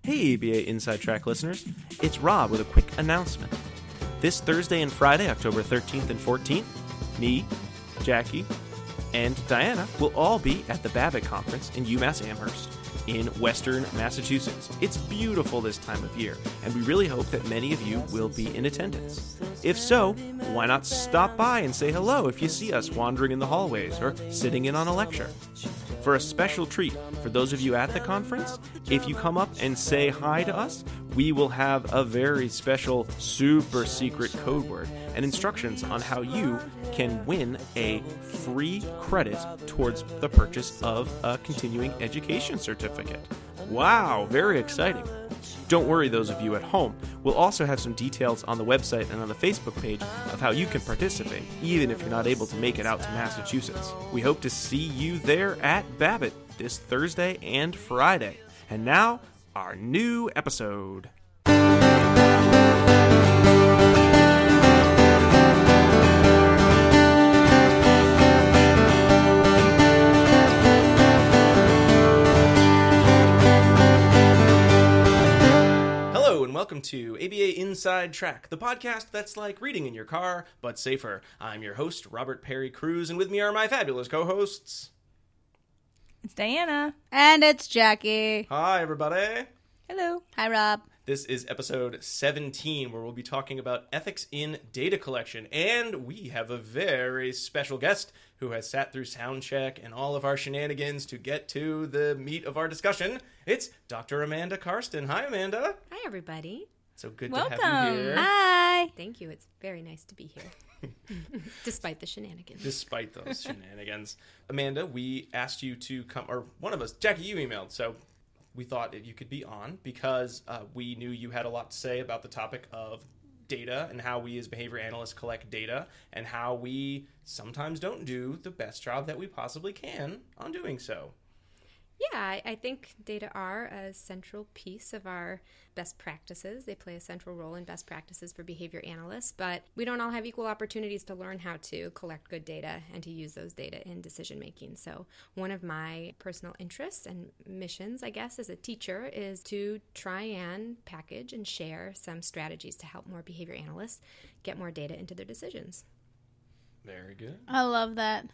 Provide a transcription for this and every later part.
Hey ABA Inside Track listeners, it's Rob with a quick announcement. This Thursday and Friday, October 13th and 14th, me, Jackie, and Diana will all be at the Babbitt Conference in UMass Amherst in Western Massachusetts. It's beautiful this time of year, and we really hope that many of you will be in attendance. If so, why not stop by and say hello if you see us wandering in the hallways or sitting in on a lecture? For a special treat for those of you at the conference, if you come up and say hi to us, we will have a very special, super secret code word and instructions on how you can win a free credit towards the purchase of a continuing education certificate. Wow, very exciting. Don't worry, those of you at home. We'll also have some details on the website and on the Facebook page of how you can participate, even if you're not able to make it out to Massachusetts. We hope to see you there at Babbitt this Thursday and Friday. And now, our new episode. Welcome to ABA Inside Track, the podcast that's like reading in your car, but safer. I'm your host, Robert Perry Cruz, and with me are my fabulous co-hosts. It's Diana. And it's Jackie. Hi, everybody. Hello. Hi, Rob. This is episode 17, where we'll be talking about ethics in data collection, and we have a very special guest who has sat through sound check and all of our shenanigans to get to the meat of our discussion. It's Dr. Amanda Karsten. Hi, Amanda. Hi, everybody. So good Welcome. to have you here. Hi. Thank you. It's very nice to be here, despite the shenanigans. Despite those shenanigans. Amanda, we asked you to come, or one of us, Jackie, you emailed, so we thought that you could be on because we knew you had a lot to say about the topic of data and how we as behavior analysts collect data and how we sometimes don't do the best job that we possibly can on doing so. Yeah, I think data are a central piece of our best practices. They play a central role in best practices for behavior analysts, but we don't all have equal opportunities to learn how to collect good data and to use those data in decision making. So one of my personal interests and missions, I guess, as a teacher is to try and package and share some strategies to help more behavior analysts get more data into their decisions. Very good. I love that.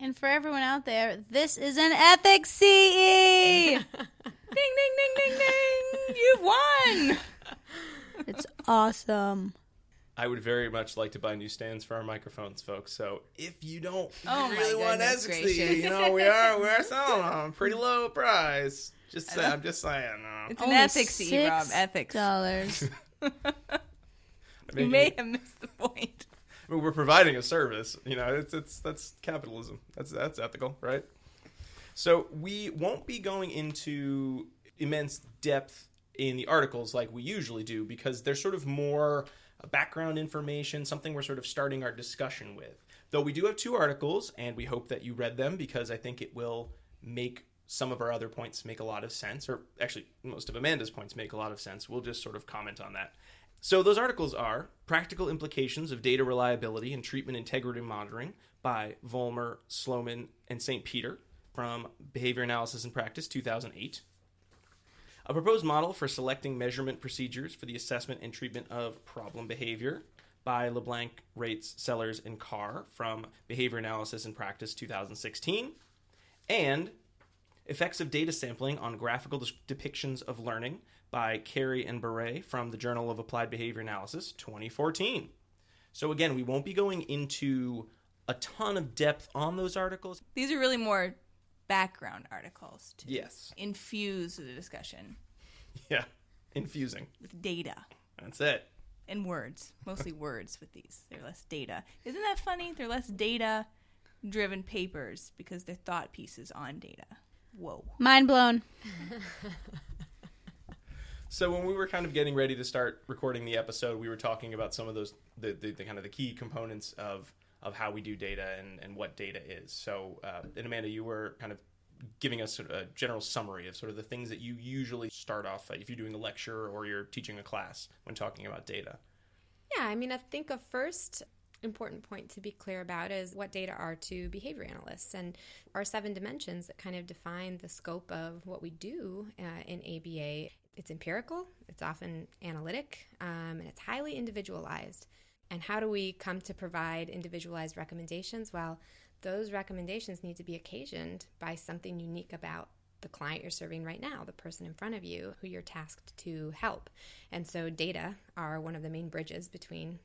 And for everyone out there, this is an ethics CE! Ding, ding, ding, ding, ding! You've won! It's awesome. I would very much like to buy new stands for our microphones, folks. So if you don't Oh really my want goodness ethics, gracious. you know, we are selling them a pretty low price. I'm just saying. It's an Only ethics, Rob. Ethics. $6. You may have missed the point. I mean, we're providing a service, you know, that's capitalism. That's ethical, right? So we won't be going into immense depth in the articles like we usually do because they're sort of more background information, something we're sort of starting our discussion with. Though we do have two articles, and we hope that you read them because I think it will make some of our other points make a lot of sense, or actually most of Amanda's points make a lot of sense. We'll just sort of comment on that. So those articles are Practical Implications of Data Reliability and Treatment Integrity Monitoring by Vollmer, Sloman, and St. Peter from Behavior Analysis and Practice, 2008. A Proposed Model for Selecting Measurement Procedures for the Assessment and Treatment of Problem Behavior by LeBlanc, Rates, Sellers, and Carr from Behavior Analysis and Practice, 2016. And Effects of Data Sampling on Graphical Depictions of Learning by Carey and Beret from the Journal of Applied Behavior Analysis, 2014. So again, we won't be going into a ton of depth on those articles. These are really more background articles to Yes. infuse the discussion Yeah. Infusing. with data That's it. and words. Mostly words with these. They're less data. Isn't that funny? They're less data-driven papers because they're thought pieces on data. Whoa. Mind blown. So when we were kind of getting ready to start recording the episode, we were talking about some of those, the kind of the key components of how we do data and what data is. So, and Amanda, you were kind of giving us sort of a general summary of sort of the things that you usually start off if you're doing a lecture or you're teaching a class when talking about data. Yeah, I mean, I think a first important point to be clear about is what data are to behavior analysts, and our 7 dimensions that kind of define the scope of what we do in ABA. It's empirical, it's often analytic, and it's highly individualized. And how do we come to provide individualized recommendations? Well, those recommendations need to be occasioned by something unique about the client you're serving right now, the person in front of you who you're tasked to help. And so data are one of the main bridges between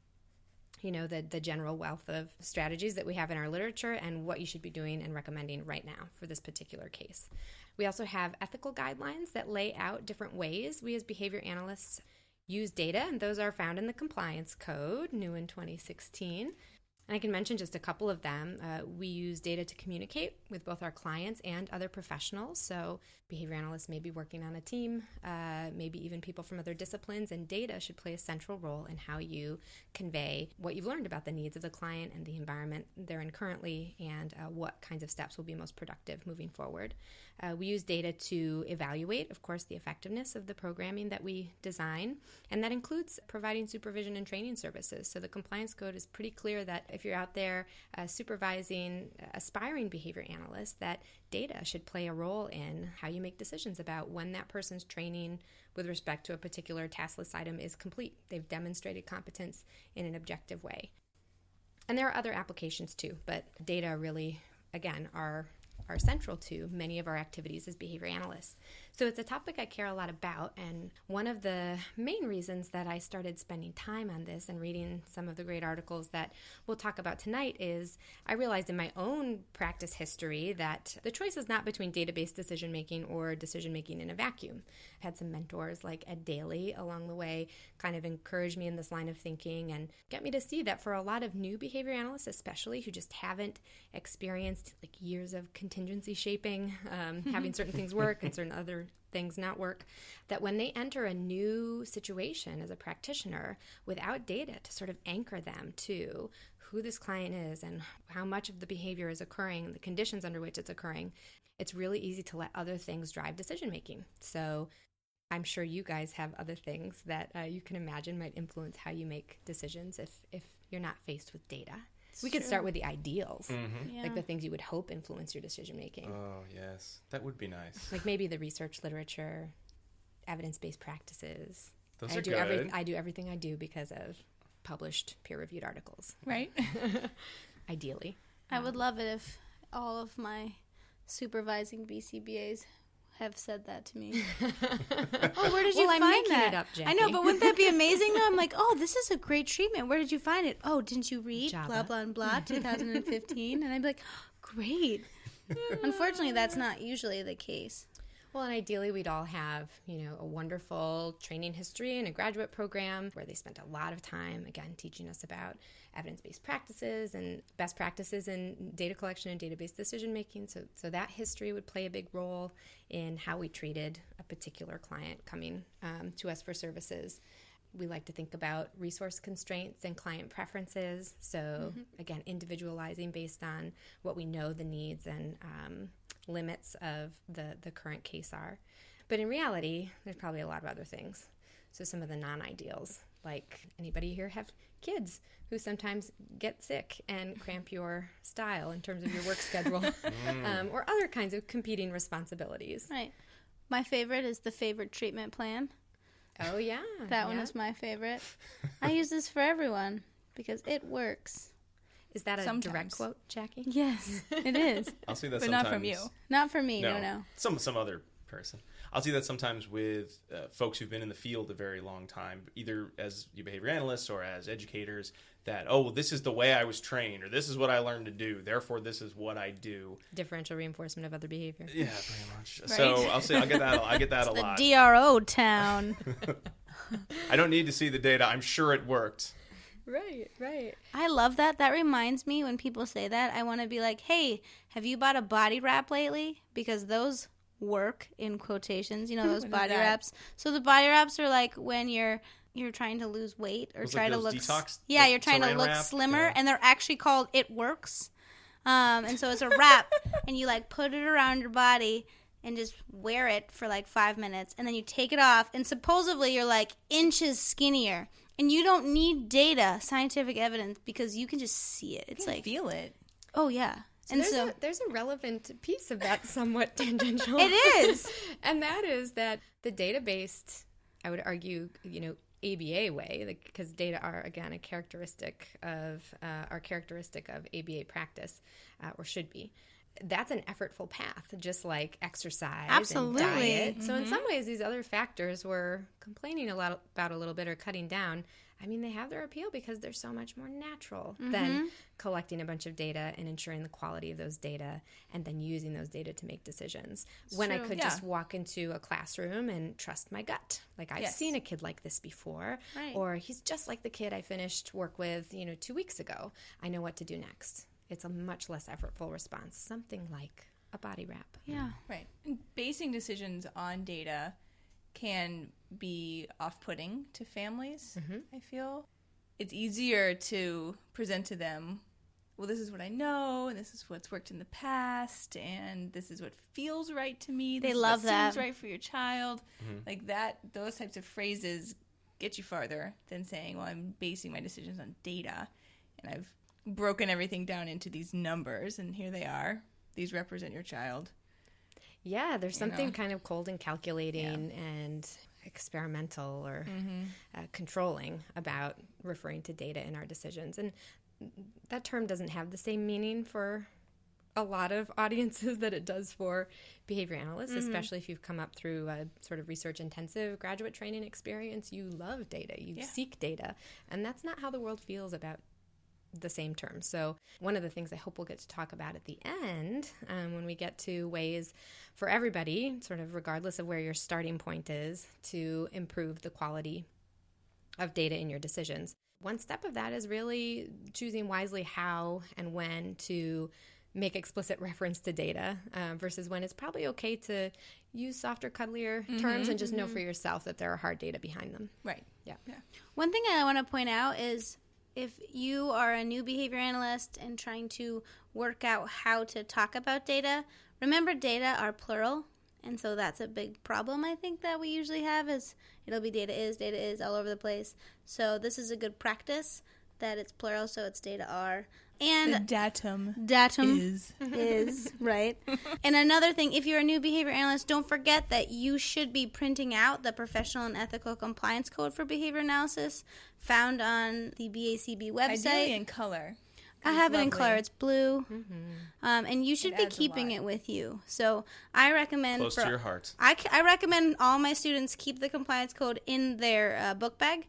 the general wealth of strategies that we have in our literature and what you should be doing and recommending right now for this particular case. We also have ethical guidelines that lay out different ways we as behavior analysts use data, and those are found in the Compliance Code, new in 2016. And I can mention just a couple of them. We use data to communicate with both our clients and other professionals. So behavior analysts may be working on a team, maybe even people from other disciplines, and data should play a central role in how you convey what you've learned about the needs of the client and the environment they're in currently, and what kinds of steps will be most productive moving forward. We use data to evaluate, of course, the effectiveness of the programming that we design, and that includes providing supervision and training services. So the Compliance Code is pretty clear that if you're out there supervising aspiring behavior analysts, that data should play a role in how you make decisions about when that person's training with respect to a particular task list item is complete. They've demonstrated competence in an objective way. And there are other applications too, but data really, again, are central to many of our activities as behavior analysts. So it's a topic I care a lot about, and one of the main reasons that I started spending time on this and reading some of the great articles that we'll talk about tonight is I realized in my own practice history that the choice is not between database decision-making or decision-making in a vacuum. I've had some mentors like Ed Daly along the way kind of encourage me in this line of thinking and get me to see that for a lot of new behavior analysts, especially who just haven't experienced like years of contingency shaping, having certain things work and certain other things not work, that when they enter a new situation as a practitioner without data to sort of anchor them to who this client is and how much of the behavior is occurring, the conditions under which it's occurring, it's really easy to let other things drive decision making. So I'm sure you guys have other things that you can imagine might influence how you make decisions if you're not faced with data. We could start with the ideals, like the things you would hope influence your decision making. Oh, yes. That would be nice. Like maybe the research literature, evidence-based practices. Those are good. I do everything I do because of published peer-reviewed articles. Right. Ideally. I would love it if all of my supervising BCBAs have said that to me. Oh, where did you find making that? It up, Jackie. I know, but wouldn't that be amazing though? I'm like, oh, this is a great treatment. Where did you find it? Oh, didn't you read Java. blah, blah, and blah, 2015? And I'd be like, oh, great. Unfortunately, that's not usually the case. Well, and ideally, we'd all have, a wonderful training history and a graduate program where they spent a lot of time, again, teaching us about evidence-based practices and best practices in data collection and database decision-making. So that history would play a big role in how we treated a particular client coming to us for services. We like to think about resource constraints and client preferences. So, again, individualizing based on what we know the needs and limits of the current case are. But in reality, there's probably a lot of other things. So some of the non-ideals, like anybody here have kids who sometimes get sick and cramp your style in terms of your work schedule, or other kinds of competing responsibilities. Right. My favorite is the favorite treatment plan. Oh, yeah. That one is my favorite. I use this for everyone because it works. Is that a Sometimes. direct quote, Jackie? Yes, it is. I'll see that But sometimes. not from you. Not for me, no. Some other person. I'll see that sometimes with folks who've been in the field a very long time, either as behavior analysts or as educators, that, this is the way I was trained, or this is what I learned to do, therefore this is what I do. Differential reinforcement of other behavior. Yeah, pretty much. Right? So I get that a The lot. DRO town. I don't need to see the data. I'm sure it worked. Right. I love that. That reminds me when people say that, I want to be like, hey, have you bought a body wrap lately? Because those work in quotations, those What is body that? wraps. So the body wraps are like when you're trying to lose weight or Those try like to those look detox, yeah, like you're trying to saran look wrap? slimmer, Yeah. and they're actually called It Works. And so it's a wrap, and you like put it around your body and just wear it for like 5 minutes, and then you take it off, and supposedly you're like inches skinnier. And you don't need data, scientific evidence, because you can just see it. It's You can like, feel it. oh yeah. And so there's a relevant piece of that, somewhat tangential. it is. And that is that the data-based, I would argue, ABA way, because data are, again, a characteristic of ABA practice, or should be. That's an effortful path, just like exercise Absolutely. and diet. So in some ways, these other factors we're complaining about a little bit or cutting down, I mean, they have their appeal because they're so much more natural than collecting a bunch of data and ensuring the quality of those data and then using those data to make decisions. When I could just walk into a classroom and trust my gut. Like, I've seen a kid like this before, or he's just like the kid I finished work with, 2 weeks ago. I know what to do next. It's a much less effortful response, something like a body wrap. Yeah. Right. And basing decisions on data can be off-putting to families, I feel. It's easier to present to them, well, this is what I know, and this is what's worked in the past, and this is what feels right to me. They this love is what that. seems right for your child. Like that, those types of phrases get you farther than saying, well, I'm basing my decisions on data, and I've broken everything down into these numbers, and here they are. These represent your child. Yeah, there's something kind of cold and calculating and experimental or controlling about referring to data in our decisions. And that term doesn't have the same meaning for a lot of audiences that it does for behavior analysts, especially if you've come up through a sort of research-intensive graduate training experience. You love data. You seek data. And that's not how the world feels about the same term. So one of the things I hope we'll get to talk about at the end, when we get to ways for everybody, sort of regardless of where your starting point is, to improve the quality of data in your decisions. One step of that is really choosing wisely how and when to make explicit reference to data versus when it's probably okay to use softer, cuddlier terms and just know for yourself that there are hard data behind them. Right. Yeah. One thing I want to point out is if you are a new behavior analyst and trying to work out how to talk about data, remember data are plural. And so that's a big problem I think that we usually have is it'll be data is all over the place. So this is a good practice that it's plural, so it's data are. And the datum is right. And another thing, if you're a new behavior analyst, don't forget that you should be printing out the professional and ethical compliance code for behavior analysis found on the BACB website. Ideally in color. I have it in color. It's blue. And you should be keeping it with you. So I recommend... Close to your heart. I recommend all my students keep the compliance code in their book bag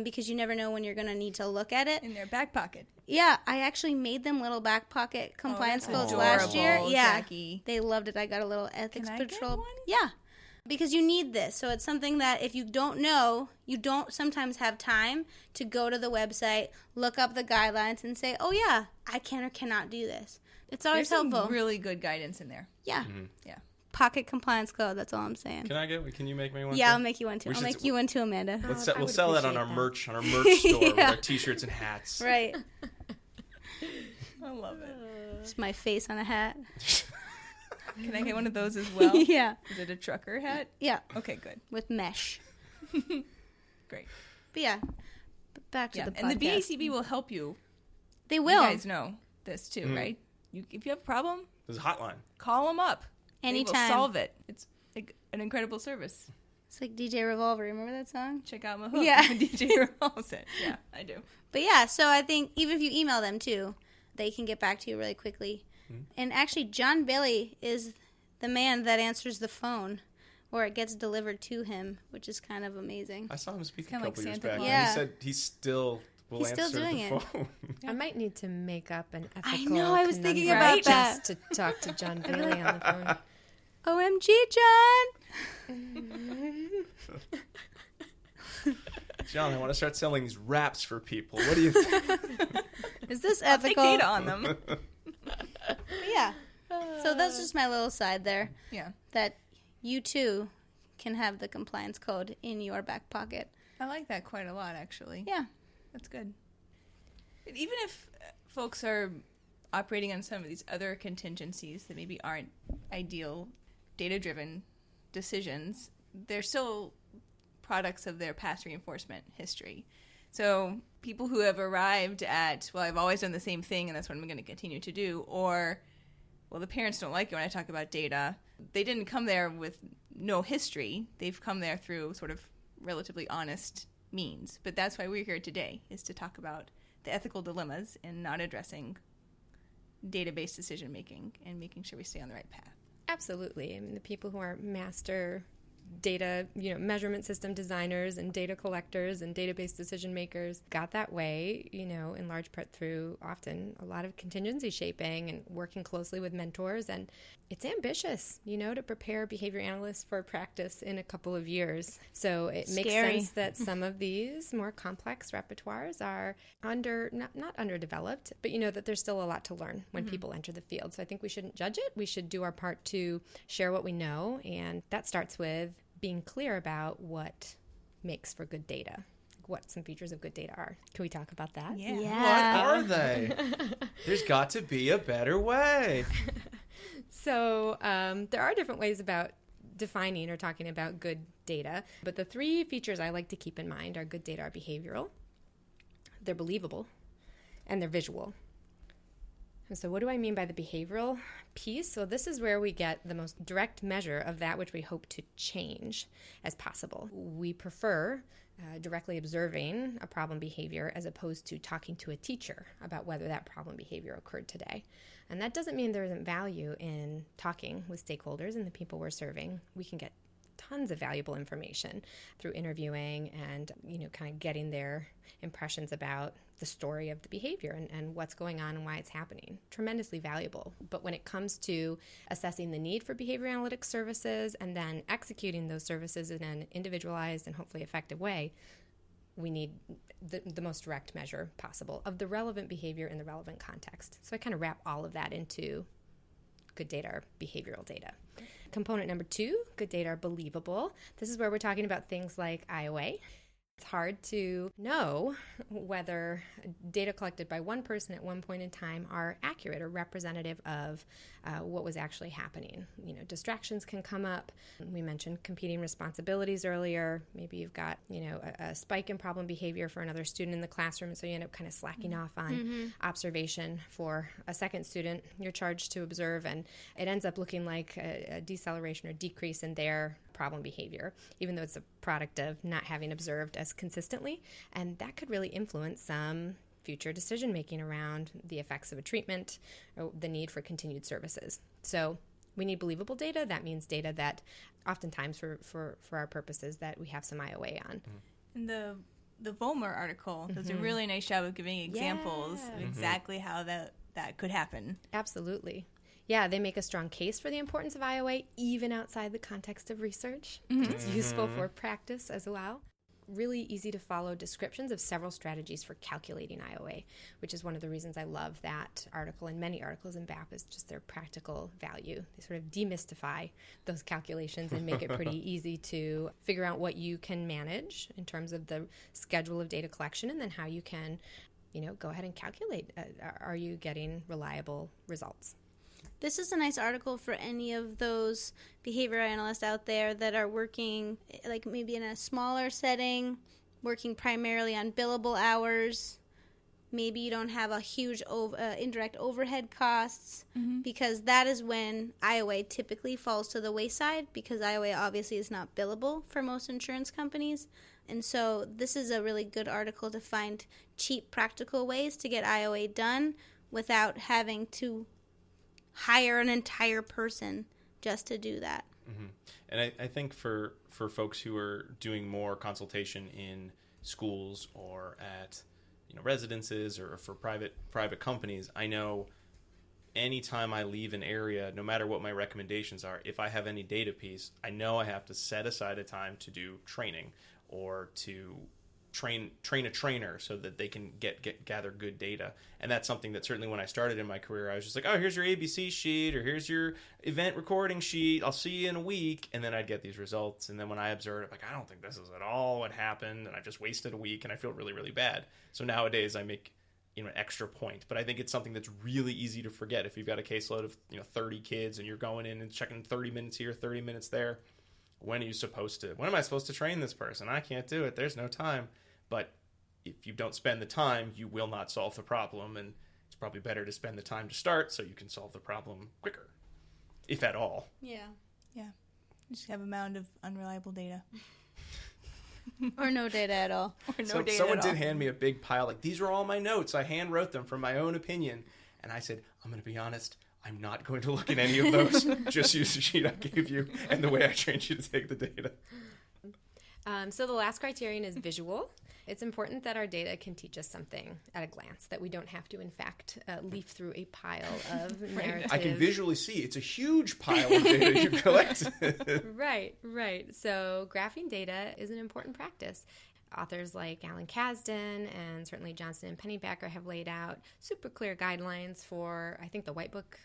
because you never know when you're going to need to look at it. In their back pocket. Yeah, I actually made them little back pocket compliance that's codes last year. adorable, Yeah, Jackie. they loved it. I got a little ethics Can I get patrol. one? Yeah, because you need this. So it's something that if you don't know, you don't sometimes have time to go to the website, look up the guidelines, and say, "Oh yeah, I can or cannot do this." It's always There's helpful. some really good guidance in there. Yeah, Yeah. pocket compliance code. That's all I'm saying. Can you make me one? Yeah, too? I'll make you one too. We I'll should- make you one too, Amanda. We'll sell that on our merch store with Yeah. our t-shirts and hats. Right. I love it. It's my face on a hat. Can I get one of those as well? Yeah. Is it a trucker hat? Yeah, Okay, good. with mesh. Great. But yeah, back to Yeah. the podcast. And the BACB will help you. They will. You guys know this too, right? If you have a problem, There's a hotline. call them up. Anytime. They will solve it. It's an incredible service. It's like DJ Revolver. Remember that song? Check out my hook. Yeah. DJ Revolves it. Yeah, I do. But yeah, so I think even if you email them too, they can get back to you really quickly. And actually, John Bailey is the man that answers the phone, or it gets delivered to him, which is kind of amazing. I saw him speak a kinda couple like years Santa back. Claus. Yeah. He said he still will He's still answer doing the it. phone. I might need to make up an ethical I know, I was thinking conundrum about that. just to talk to John Bailey on the phone. OMG, John! John, I want to start selling these wraps for people. What do you think? Is this Take ethical? data on them. Yeah. So that's just my little side there. Yeah. That you too can have the compliance code in your back pocket. I like that quite a lot, actually. Yeah. That's good. But even if folks are operating on some of these other contingencies that maybe aren't ideal data-driven decisions, they're still products of their past reinforcement history. So people who have arrived at, well, I've always done the same thing and that's what I'm going to continue to do, or, well, the parents don't like it when I talk about data. They didn't come there with no history. They've come there through sort of relatively honest means. But that's why we're here today, is to talk about the ethical dilemmas in not addressing data-based decision-making and making sure we stay on the right path. Absolutely. I mean, the people who are master data, measurement system designers and data collectors and database decision makers got that way, in large part through often a lot of contingency shaping and working closely with mentors. And it's ambitious, to prepare behavior analysts for practice in a couple of years. So it makes sense that some of these more complex repertoires are not underdeveloped, but that there's still a lot to learn when people enter the field. So I think we shouldn't judge it. We should do our part to share what we know. And that starts with being clear about what makes for good data, what some features of good data are. Can we talk about that? Yeah. What are they? There's got to be a better way. So there are different ways about defining or talking about good data, but the three features I like to keep in mind are good data are behavioral, they're believable, and they're visual. And so what do I mean by the behavioral piece? So this is where we get the most direct measure of that which we hope to change as possible. We prefer directly observing a problem behavior as opposed to talking to a teacher about whether that problem behavior occurred today. And that doesn't mean there isn't value in talking with stakeholders and the people we're serving. We can get tons of valuable information through interviewing and, kind of getting their impressions about the story of the behavior and what's going on and why it's happening. Tremendously valuable. But when it comes to assessing the need for behavior analytics services and then executing those services in an individualized and hopefully effective way, we need the most direct measure possible of the relevant behavior in the relevant context. So I kind of wrap all of that into good data or behavioral data. Component number 2, good data are believable. This is where we're talking about things like IOA. It's hard to know whether data collected by one person at one point in time are accurate or representative of what was actually happening. Distractions can come up. We mentioned competing responsibilities earlier. Maybe you've got, a spike in problem behavior for another student in the classroom, so you end up kind of slacking off on observation for a second student you're charged to observe, and it ends up looking like a deceleration or decrease in their problem behavior, even though it's a product of not having observed as consistently. And that could really influence some future decision making around the effects of a treatment or the need for continued services. So we need believable data. That means data that oftentimes for our purposes that we have some IOA on. And the Vollmer article does a really nice job of giving examples of exactly how that could happen. Absolutely. Yeah, they make a strong case for the importance of IOA, even outside the context of research. It's useful for practice as well. Really easy to follow descriptions of several strategies for calculating IOA, which is one of the reasons I love that article and many articles in BAP is just their practical value. They sort of demystify those calculations and make it pretty easy to figure out what you can manage in terms of the schedule of data collection and then how you can, go ahead and calculate. Are you getting reliable results? This is a nice article for any of those behavior analysts out there that are working like maybe in a smaller setting, working primarily on billable hours. Maybe you don't have a huge indirect overhead costs because that is when IOA typically falls to the wayside because IOA obviously is not billable for most insurance companies. And so this is a really good article to find cheap, practical ways to get IOA done without having to hire an entire person just to do that. And I think for folks who are doing more consultation in schools or at residences or for private companies, I know anytime I leave an area, no matter what my recommendations are, if I have any data piece, I know I have to set aside a time to do training or to train a trainer so that they can gather good data. And that's something that certainly when I started in my career, I was just like, oh, here's your ABC sheet or here's your event recording sheet. I'll see you in a week. And then I'd get these results. And then when I observed, I'm like, I don't think this is at all what happened. And I just wasted a week and I feel really, really bad. So nowadays I make an extra point. But I think it's something that's really easy to forget. If you've got a caseload of 30 kids and you're going in and checking 30 minutes here, 30 minutes there, when am I supposed to train this person? I can't do it. There's no time. But if you don't spend the time, you will not solve the problem, and it's probably better to spend the time to start so you can solve the problem quicker, if at all. Yeah. Yeah. Just have a mound of unreliable data. Or no data at all. Or no data Someone at did all. hand me a big pile, like, these are all my notes. I hand wrote them from my own opinion. And I said, I'm going to be honest, I'm not going to look at any of those. Just use the sheet I gave you and the way I trained you to take the data. So the last criterion is visual. It's important that our data can teach us something at a glance, that we don't have to, in fact, leaf through a pile of narrative. I can visually see it's a huge pile of data you've collected. Right. So graphing data is an important practice. Authors like Alan Kasdan and certainly Johnson and Pennybacker have laid out super clear guidelines for, I think the White Book,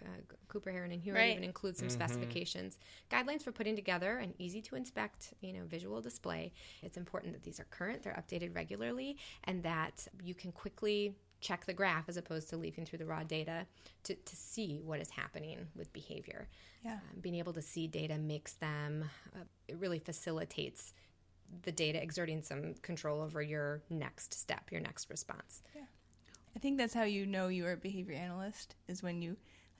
Cooper, Heron, and Hewitt even includes some specifications. Guidelines for putting together an easy to inspect, visual display. It's important that these are current, they're updated regularly, and that you can quickly check the graph as opposed to leafing through the raw data to see what is happening with behavior. Yeah. Being able to see data makes them, it really facilitates the data exerting some control over your next step, your next response. Yeah. I think that's how you know you're a behavior analyst, is when you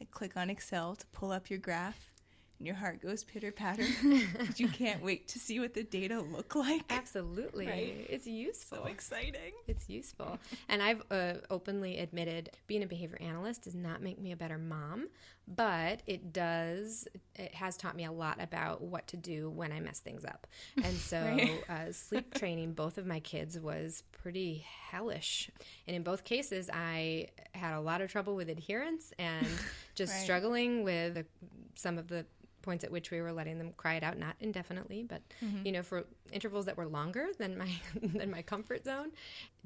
click on Excel to pull up your graph and your heart goes pitter-patter because you can't wait to see what the data look like. Absolutely. Right? It's useful. So exciting. It's useful. And I've openly admitted being a behavior analyst does not make me a better mom, but it has taught me a lot about what to do when I mess things up. And so sleep training both of my kids was pretty hellish. And in both cases, I had a lot of trouble with adherence and just struggling with some of the points at which we were letting them cry it out, not indefinitely, but for intervals that were longer than my comfort zone.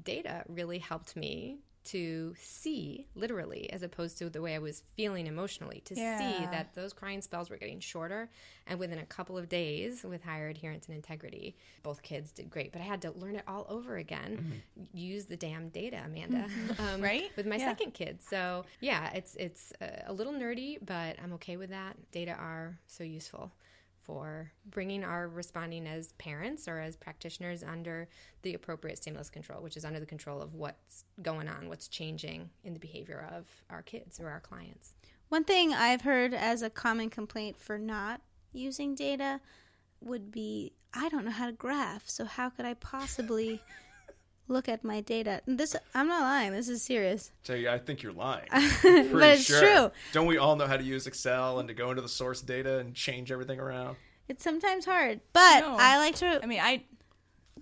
Data really helped me to see literally, as opposed to the way I was feeling emotionally, to see that those crying spells were getting shorter, and within a couple of days, with higher adherence and integrity, both kids did great. But I had to learn it all over again, use the damn data, Amanda, with my second kid. So yeah, it's a little nerdy, but I'm okay with that. Data are so useful for bringing our responding as parents or as practitioners under the appropriate stimulus control, which is under the control of what's going on, what's changing in the behavior of our kids or our clients. One thing I've heard as a common complaint for not using data would be, I don't know how to graph, so how could I possibly look at my data? I'm not lying. This is serious. So I think you're lying. But it's true. Don't we all know how to use Excel and to go into the source data and change everything around? It's sometimes hard, but No. I like to.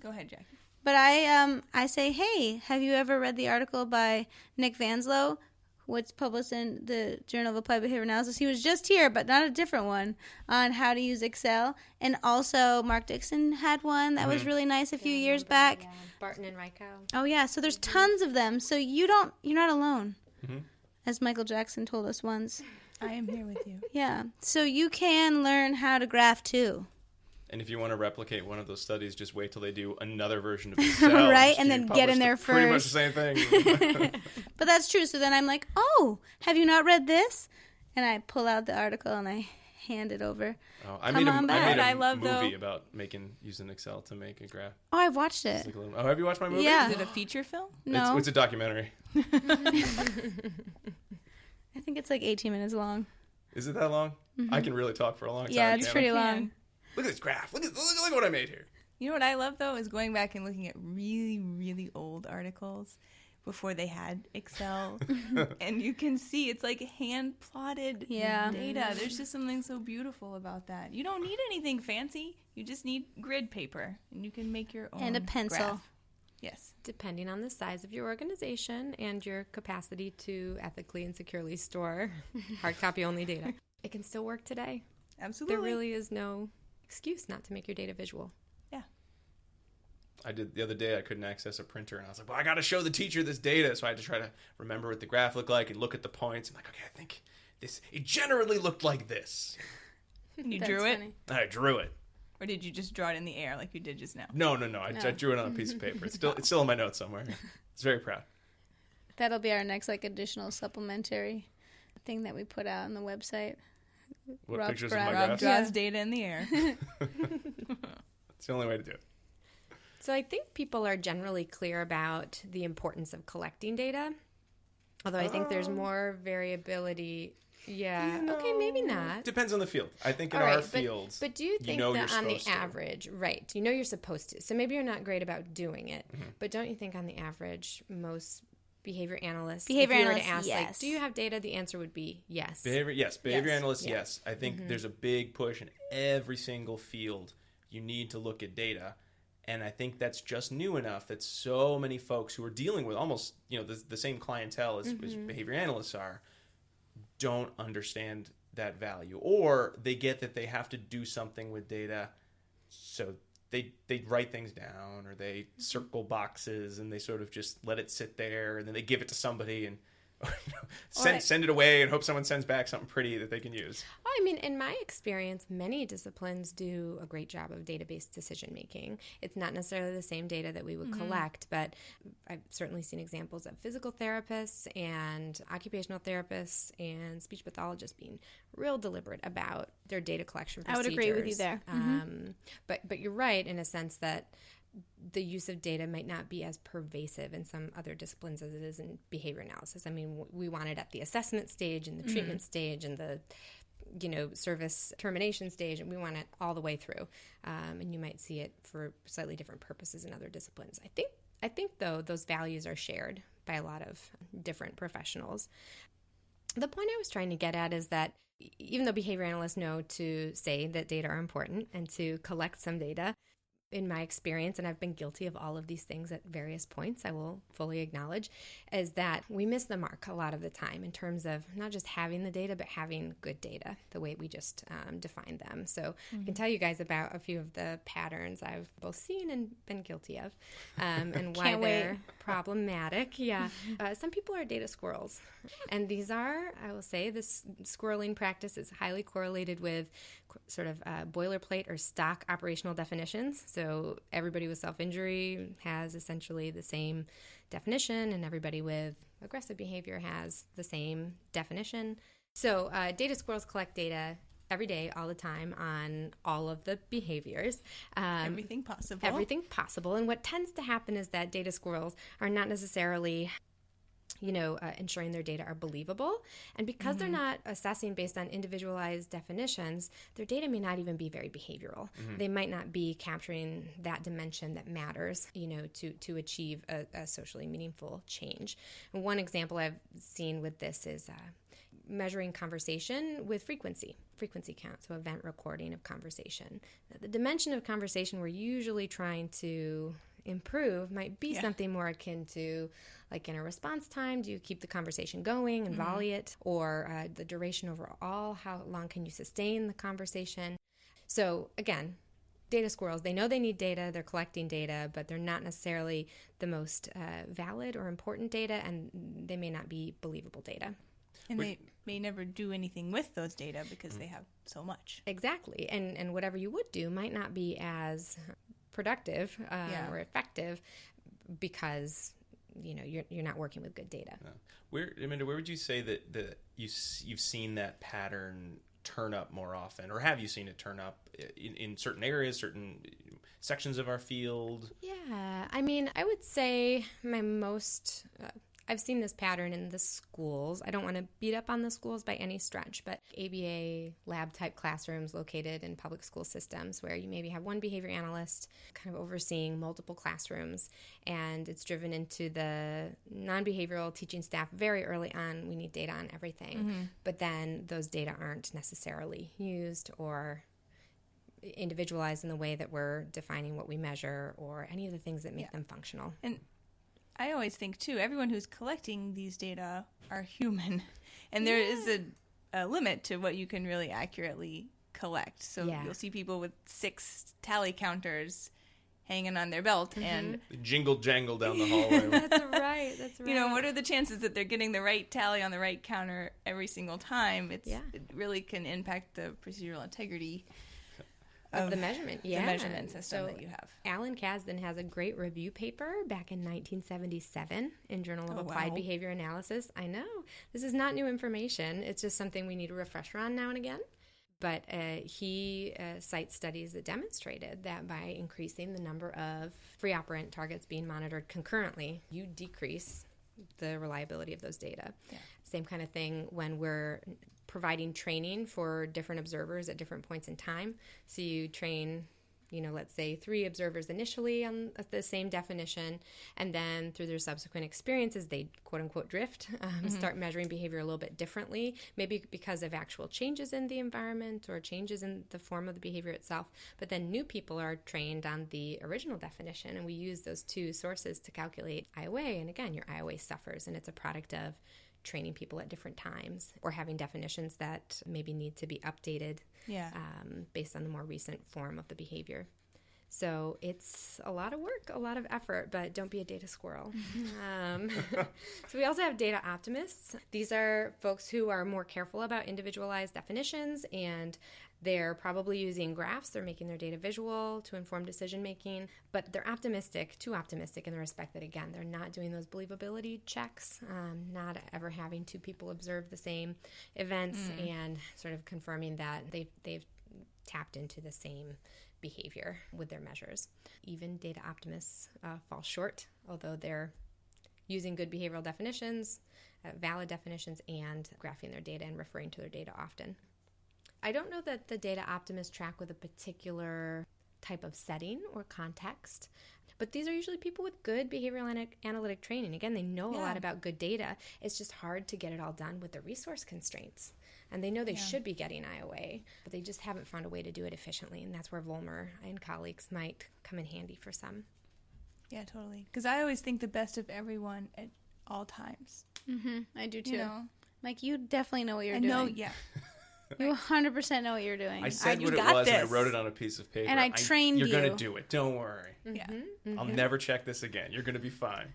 Go ahead, Jackie. But I say, hey, have you ever read the article by Nick Vanslow, what's published in the Journal of Applied Behavior Analysis? He was just here, but not a different one, on how to use Excel. And also Mark Dixon had one that was really nice a few years back. Yeah. Barton and Ryko. Oh yeah, so there's tons of them. So you're not alone, as Michael Jackson told us once. I am here with you. Yeah, so you can learn how to graph too. And if you want to replicate one of those studies, just wait till they do another version of Excel. Right, and then get in there Pretty much first. the same thing. But that's true. So then I'm like, oh, have you not read this? And I pull out the article and I hand it over. Oh, I made a I love, movie though- about using Excel to make a graph. Oh, I've watched it. Oh, have you watched my movie? Yeah. Is it a feature film? No, It's a documentary. I think it's like 18 minutes long. Is it that long? I can really talk for a long time. Yeah, it's can't pretty I? long. Look at this graph. Look what I made here. You know what I love, though, is going back and looking at really, really old articles before they had Excel. And you can see it's like hand-plotted data. There's just something so beautiful about that. You don't need anything fancy. You just need grid paper, and you can make your own And a pencil. graph. Yes. Depending on the size of your organization and your capacity to ethically and securely store hard copy only data, it can still work today. Absolutely. There really is no excuse not to make your data visual. I did the other day. I couldn't access a printer, and I was like, "Well, I got to show the teacher this data." So I had to try to remember what the graph looked like and look at the points. I'm like, "Okay, I think this. It generally looked like this." You That's drew it? funny. I drew it. Or did you just draw it in the air like you did just now? No. I drew it on a piece of paper. It's still in my notes somewhere. It's very proud. That'll be our next additional supplementary thing that we put out on the website. What Rob's pictures of my graph. Rob graphs? draws data in the air. It's the only way to do it. So I think people are generally clear about the importance of collecting data, although I think there's more variability. Yeah. Okay, maybe not. Depends on the field. I think in All right, our fields, but do you think you're that on the supposed to. average, right, you know you're supposed to. So maybe you're not great about doing it, but don't you think on the average, most behavior analysts, if you were to ask, like, do you have data? The answer would be yes. Behavior analysts, yes. I think there's a big push in every single field. You need to look at data. And I think that's just new enough that so many folks who are dealing with almost, the same clientele as behavior analysts are, don't understand that value. Or they get that they have to do something with data, so they write things down, or they circle boxes and they sort of just let it sit there, and then they give it to somebody and send it away and hope someone sends back something pretty that they can use. I mean, in my experience, many disciplines do a great job of database decision making. It's not necessarily the same data that we would collect, but I've certainly seen examples of physical therapists and occupational therapists and speech pathologists being real deliberate about their data collection procedures. I would agree with you there. But you're right in a sense that the use of data might not be as pervasive in some other disciplines as it is in behavior analysis. I mean, we want it at the assessment stage and the treatment stage and the service termination stage, and we want it all the way through. And you might see it for slightly different purposes in other disciplines. I think though those values are shared by a lot of different professionals. The point I was trying to get at is that even though behavior analysts know to say that data are important and to collect some data, in my experience, and I've been guilty of all of these things at various points, I will fully acknowledge, is that we miss the mark a lot of the time in terms of not just having the data, but having good data, the way we just defined them. So I can tell you guys about a few of the patterns I've both seen and been guilty of, and why they're problematic. Yeah. Some people are data squirrels. And these are, I will say, this squirreling practice is highly correlated with sort of boilerplate or stock operational definitions. So everybody with self-injury has essentially the same definition, and everybody with aggressive behavior has the same definition. So data squirrels collect data every day, all the time, on all of the behaviors. Everything possible. Everything possible. And what tends to happen is that data squirrels are not necessarily ensuring their data are believable. And because they're not assessing based on individualized definitions, their data may not even be very behavioral. They might not be capturing that dimension that matters, to achieve a socially meaningful change. And one example I've seen with this is measuring conversation with frequency count, so event recording of conversation. The dimension of conversation we're usually trying to improve might be something more akin to like in a response time. Do you keep the conversation going and volley it? Or the duration overall, how long can you sustain the conversation? So again, data squirrels, they know they need data, they're collecting data, but they're not necessarily the most valid or important data, and they may not be believable data. And they may never do anything with those data because they have so much. Exactly. And whatever you would do might not be as productive or effective because you're not working with good data. Where would you say that you've seen that pattern turn up more often, or have you seen it turn up in certain areas, certain sections of our field? Yeah, I mean, I would say my most I've seen this pattern in the schools. I don't want to beat up on the schools by any stretch, but ABA lab-type classrooms located in public school systems where you maybe have one behavior analyst kind of overseeing multiple classrooms, and it's driven into the non-behavioral teaching staff very early on. We need data on everything, but then those data aren't necessarily used or individualized in the way that we're defining what we measure or any of the things that make them functional. And I always think, too, everyone who's collecting these data are human. And there is a limit to what you can really accurately collect. So you'll see people with 6 tally counters hanging on their belt and jingle jangle down the hallway. That's right. What are the chances that they're getting the right tally on the right counter every single time? It really can impact the procedural integrity of the measurement, the measurement system that you have. Alan Kasdan has a great review paper back in 1977 in Journal of Applied Behavior Analysis. I know. This is not new information. It's just something we need a refresher on now and again. But he cites studies that demonstrated that by increasing the number of free operant targets being monitored concurrently, you decrease the reliability of those data. Yeah. Same kind of thing when we're providing training for different observers at different points in time. So you train, let's say 3 observers initially on the same definition, and then through their subsequent experiences, they quote unquote drift, start measuring behavior a little bit differently, maybe because of actual changes in the environment or changes in the form of the behavior itself. But then new people are trained on the original definition, and we use those 2 sources to calculate IOA. And again, your IOA suffers, and it's a product of training people at different times or having definitions that maybe need to be updated based on the more recent form of the behavior. So it's a lot of work, a lot of effort, but don't be a data squirrel. So we also have data optimists. These are folks who are more careful about individualized definitions, and they're probably using graphs. They're making their data visual to inform decision-making, but they're too optimistic in the respect that, again, they're not doing those believability checks, not ever having 2 people observe the same events and sort of confirming that they've tapped into the same behavior with their measures. Even data optimists fall short, although they're using good behavioral definitions, valid definitions, and graphing their data and referring to their data often. I don't know that the data optimists track with a particular type of setting or context, but these are usually people with good behavioral analytic training. Again, they know a lot about good data. It's just hard to get it all done with the resource constraints. And they know they should be getting IOA, but they just haven't found a way to do it efficiently. And that's where Vollmer and colleagues might come in handy for some. Yeah, totally. Because I always think the best of everyone at all times. Mm-hmm. I do too. Like, you definitely know what you're doing. I know, yeah. You 100% know what you're doing. I said what it was, and I wrote it on a piece of paper. And I trained you. You're going to do it. Don't worry. Yeah. I'll never check this again. You're going to be fine.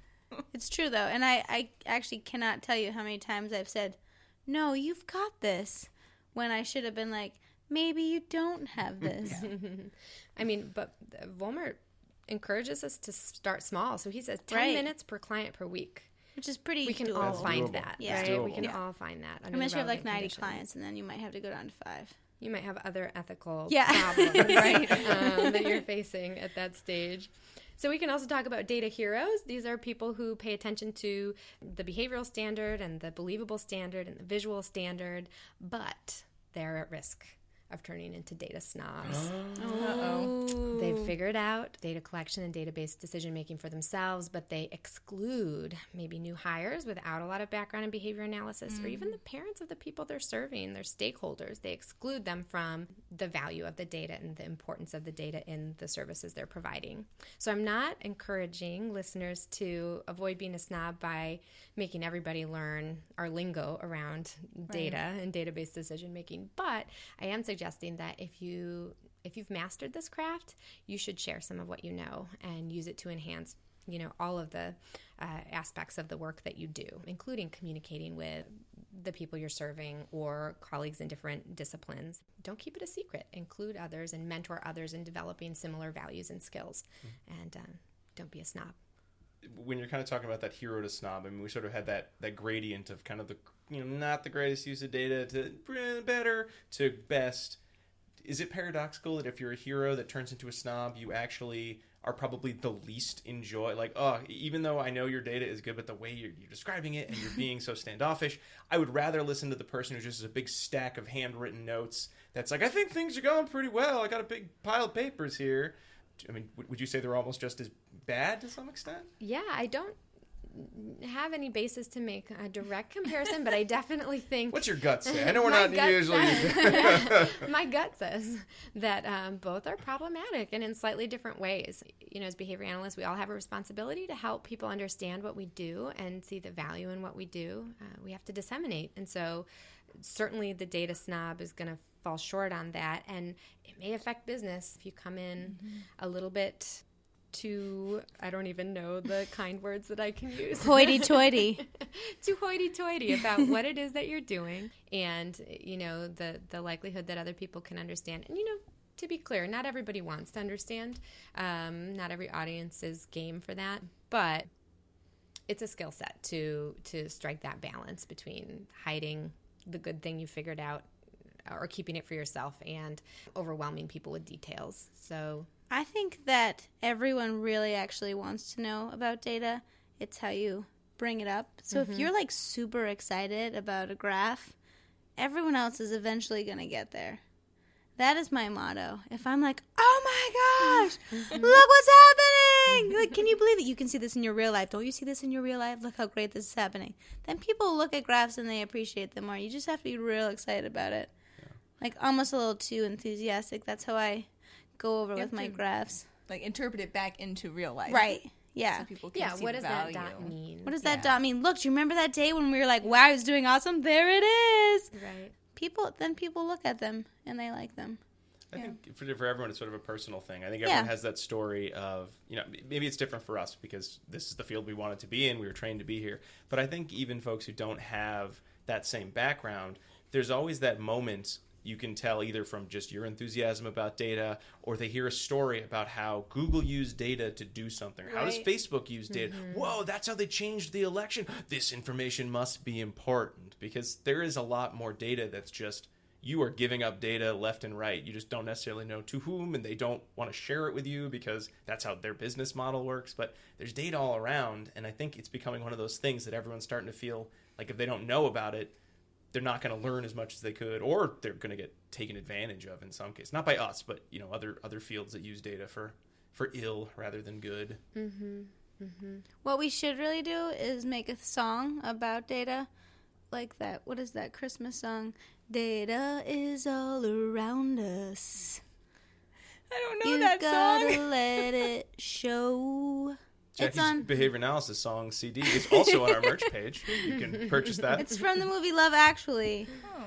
It's true, though. And I actually cannot tell you how many times I've said, no, you've got this, when I should have been like, maybe you don't have this. I mean, but Vollmer encourages us to start small. So he says 10 minutes per client per week. Which is pretty We can doable. all find that, yeah. right? We can all find that. Unless you have like 90 clients, and then you might have to go down to 5. You might have other ethical problems, right, that you're facing at that stage. So we can also talk about data heroes. These are people who pay attention to the behavioral standard and the believable standard and the visual standard, but they're at risk of turning into data snobs. Uh-oh. They've figured out data collection and database decision-making for themselves, but they exclude maybe new hires without a lot of background in behavior analysis, or even the parents of the people they're serving, their stakeholders. They exclude them from the value of the data and the importance of the data in the services they're providing. So I'm not encouraging listeners to avoid being a snob by making everybody learn our lingo around data and database decision-making, but I am suggesting that if you've mastered this craft, you should share some of what you know and use it to enhance, all of the aspects of the work that you do, including communicating with the people you're serving or colleagues in different disciplines. Don't keep it a secret. Include others and mentor others in developing similar values and skills. And don't be a snob. When you're kind of talking about that hero to snob, I mean, we sort of had that gradient of kind of the, not the greatest use of data to better to best. Is it paradoxical that if you're a hero that turns into a snob, you actually are probably the least enjoy? Like, even though I know your data is good, but the way you're describing it and you're being so standoffish, I would rather listen to the person who just has a big stack of handwritten notes that's like, I think things are going pretty well. I got a big pile of papers here. I mean, would you say they're almost just as bad to some extent? Yeah, I don't have any basis to make a direct comparison, but I definitely think... What's your gut say? I know we're not usually... My gut says that both are problematic and in slightly different ways. As behavior analysts, we all have a responsibility to help people understand what we do and see the value in what we do. We have to disseminate. And so certainly the data snob is going to fall short on that, and it may affect business if you come in a little bit too, I don't even know the kind words that I can use. Hoity-toity. Too hoity-toity about what it is that you're doing and, the likelihood that other people can understand. And, to be clear, not everybody wants to understand. Not every audience is game for that. But it's a skill set to strike that balance between hiding the good thing you figured out or keeping it for yourself and overwhelming people with details. So I think that everyone really actually wants to know about data. It's how you bring it up. So if you're like super excited about a graph, everyone else is eventually going to get there. That is my motto. If I'm like, oh my gosh, look what's happening. Like, can you believe it? You can see this in your real life. Don't you see this in your real life? Look how great this is happening. Then people look at graphs and they appreciate them more. You just have to be real excited about it. Yeah. Like almost a little too enthusiastic. That's how I go over with my graphs. Like interpret it back into real life. Right. Yeah. So people can see what does value. that dot mean? What does that dot mean? Look, do you remember that day when we were like, wow, I was doing awesome? There it is. Right. People look at them and they like them. I think for everyone, it's sort of a personal thing. I think everyone has that story of, maybe it's different for us because this is the field we wanted to be in. We were trained to be here. But I think even folks who don't have that same background, there's always that moment you can tell either from just your enthusiasm about data, or they hear a story about how Google used data to do something. How does Facebook use data? Whoa, that's how they changed the election. This information must be important, because there is a lot more data that's just, you are giving up data left and right. You just don't necessarily know to whom, and they don't want to share it with you because that's how their business model works. But there's data all around, and I think it's becoming one of those things that everyone's starting to feel like if they don't know about it, they're not going to learn as much as they could, or they're going to get taken advantage of in some cases. Not by us, but other fields that use data for ill rather than good. What we should really do is make a song about data, like that. What is that Christmas song? Data is all around us. I don't know that song. You gotta let it show. Jackie's behavior analysis song CD is also on our merch page. You can purchase that. It's from the movie Love Actually. Oh.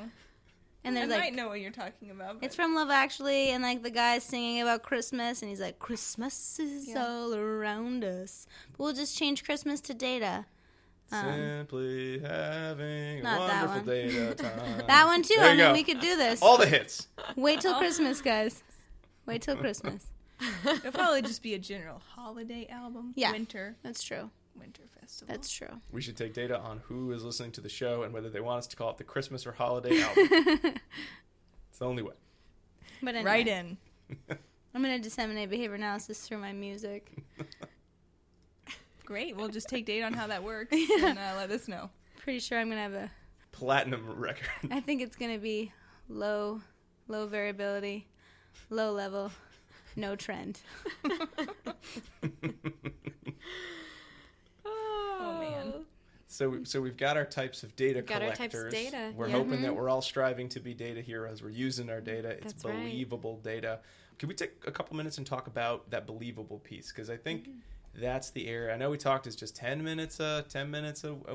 And there's I might know what you're talking about. But... It's from Love Actually, and like the guy's singing about Christmas, and he's like, Christmas is all around us. But we'll just change Christmas to data. Simply having not wonderful that one. data time. That one too. There you go. We could do this. All the hits. Wait till Christmas, guys. Wait till Christmas. It'll probably just be a general holiday album. Yeah. Winter. That's true. Winter festival. That's true. We should take data on who is listening to the show and whether they want us to call it the Christmas or holiday album. It's the only way. But anyway, Right in. I'm going to disseminate behavior analysis through my music. Great. We'll just take data on how that works and let us know. Pretty sure I'm going to have a... Platinum record. I think it's going to be low variability, low level, no trend. Oh, man. So we've got our types of data collectors. Got our types of data. We're hoping that we're all striving to be data heroes. We're using our data. It's That's right. believable data. Could we take a couple minutes and talk about that believable piece? Because I think that's the area. I know we talked is just 10 minutes a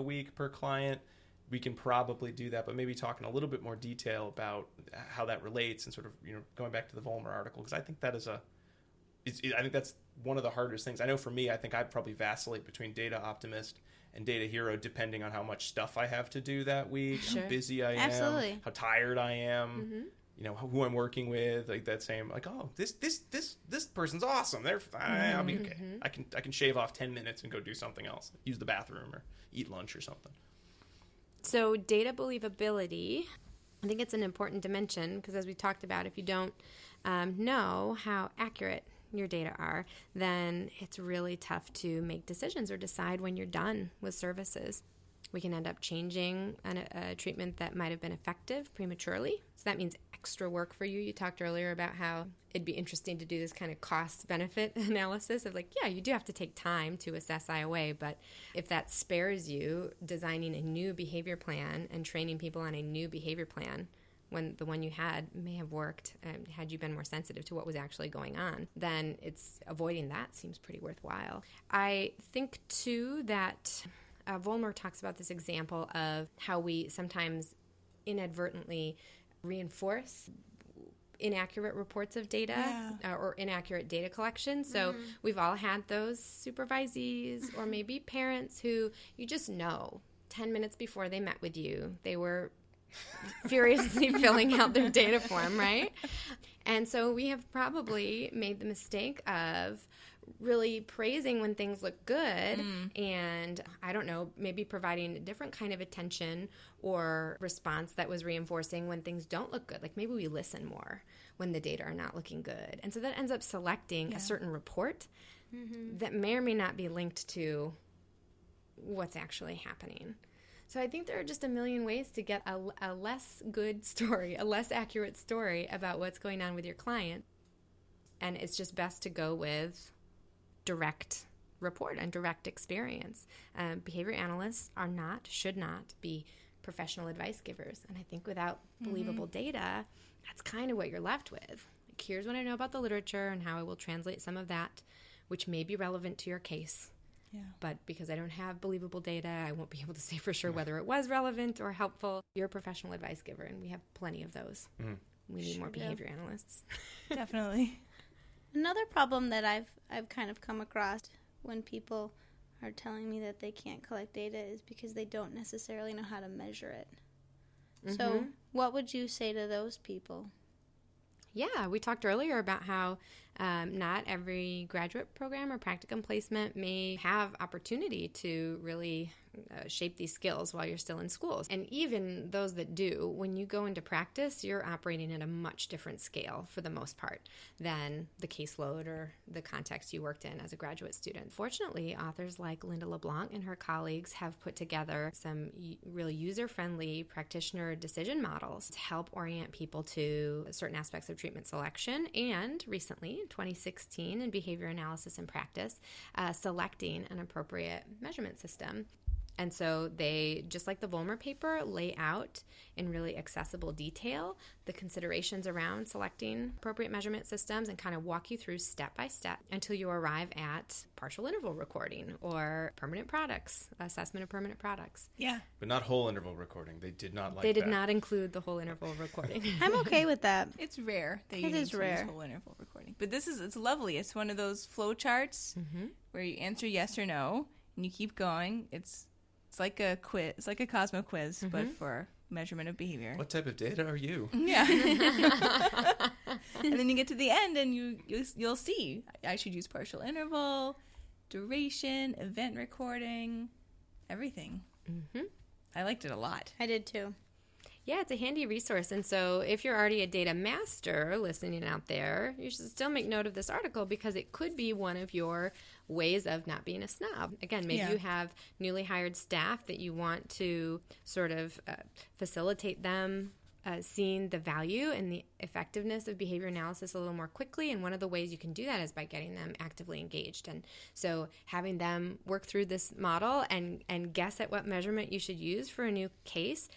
week per client. We can probably do that, but maybe talk in a little bit more detail about how that relates and sort of going back to the Vollmer article, because I think that is I think that's one of the hardest things. I know for me, I think I'd probably vacillate between data optimist and data hero depending on how much stuff I have to do that week, how busy I am, how tired I am, who I'm working with, like that same, like, oh, this person's awesome. I'll be okay. I can shave off 10 minutes and go do something else, use the bathroom or eat lunch or something. So data believability, I think it's an important dimension because as we talked about, if you don't know how accurate your data are, then it's really tough to make decisions or decide when you're done with services. We can end up changing a treatment that might have been effective prematurely. So that means extra work for you. You talked earlier about how it'd be interesting to do this kind of cost-benefit analysis of like, yeah, you do have to take time to assess IOA, but if that spares you designing a new behavior plan and training people on a new behavior plan when the one you had may have worked had you been more sensitive to what was actually going on, then it's avoiding that seems pretty worthwhile. I think, too, that Vollmer talks about this example of how we sometimes inadvertently reinforce inaccurate reports of data or inaccurate data collection. So we've all had those supervisees or maybe parents who you just know 10 minutes before they met with you, they were furiously filling out their data form, right? And so we have probably made the mistake of really praising when things look good and, I don't know, maybe providing a different kind of attention or response that was reinforcing when things don't look good. Like maybe we listen more when the data are not looking good. And so that ends up selecting a certain report that may or may not be linked to what's actually happening. So I think there are just a million ways to get a less good story, a less accurate story about what's going on with your client. And it's just best to go with direct report and direct experience. Behavior analysts should not be professional advice givers. And I think without believable data, that's kind of what you're left with. Like, here's what I know about the literature and how I will translate some of that, which may be relevant to your case. Yeah. But because I don't have believable data, I won't be able to say for sure whether it was relevant or helpful. You're a professional advice giver, and we have plenty of those. We need more behavior analysts. Definitely. Another problem that I've kind of come across when people are telling me that they can't collect data is because they don't necessarily know how to measure it. So what would you say to those people? Yeah, we talked earlier about how not every graduate program or practicum placement may have opportunity to really shape these skills while you're still in schools. And even those that do, when you go into practice, you're operating at a much different scale for the most part than the caseload or the context you worked in as a graduate student. Fortunately, authors like Linda LeBlanc and her colleagues have put together some really user-friendly practitioner decision models to help orient people to certain aspects of treatment selection, and recently, in 2016, in Behavior Analysis and Practice, selecting an appropriate measurement system. And so they, just like the Vollmer paper, lay out in really accessible detail the considerations around selecting appropriate measurement systems and kind of walk you through step by step until you arrive at partial interval recording or permanent products, assessment of permanent products. Yeah. But not whole interval recording. They did not like They that. did not include the whole interval recording. I'm okay with that. It's rare that It you need is to rare. use whole interval recording. But it's lovely. It's one of those flow charts where you answer yes or no and you keep going. It's like a quiz. It's like a Cosmo quiz, but for measurement of behavior. What type of data are you? Yeah. And then you get to the end and you'll see. I should use partial interval, duration, event recording, everything. I liked it a lot. I did too. Yeah, it's a handy resource. And so if you're already a data master listening out there, you should still make note of this article because it could be one of your ways of not being a snob. Again, maybe you have newly hired staff that you want to sort of facilitate them seeing the value and the effectiveness of behavior analysis a little more quickly. And one of the ways you can do that is by getting them actively engaged. And so having them work through this model and guess at what measurement you should use for a new case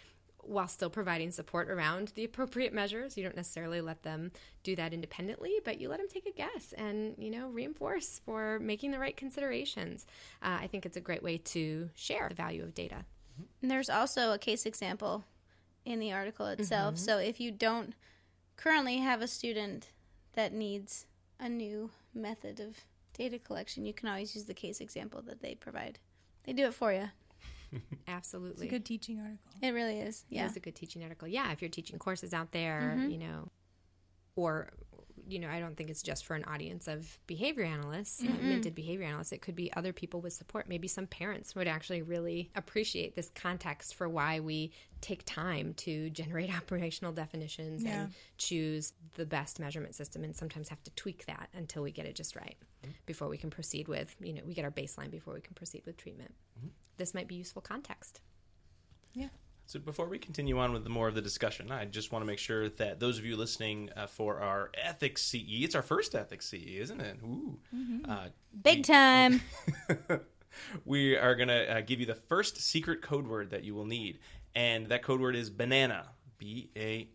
while still providing support around the appropriate measures. You don't necessarily let them do that independently, but you let them take a guess and, reinforce for making the right considerations. I think it's a great way to share the value of data. And there's also a case example in the article itself. So if you don't currently have a student that needs a new method of data collection, you can always use the case example that they provide. They do it for you. Absolutely. It's a good teaching article. It really is. Yeah. It is a good teaching article. Yeah, if you're teaching courses out there, or, I don't think it's just for an audience of behavior analysts, minted behavior analysts. It could be other people with support. Maybe some parents would actually really appreciate this context for why we take time to generate operational definitions and choose the best measurement system, and sometimes have to tweak that until we get it just right before we can proceed with, we get our baseline before we can proceed with treatment. This might be useful context. Yeah. So before we continue on with more of the discussion, I just want to make sure that those of you listening for our ethics CE, it's our first ethics CE, isn't it? Ooh. Big time. We are going to give you the first secret code word that you will need. And that code word is banana. B-A-N-A-N-A.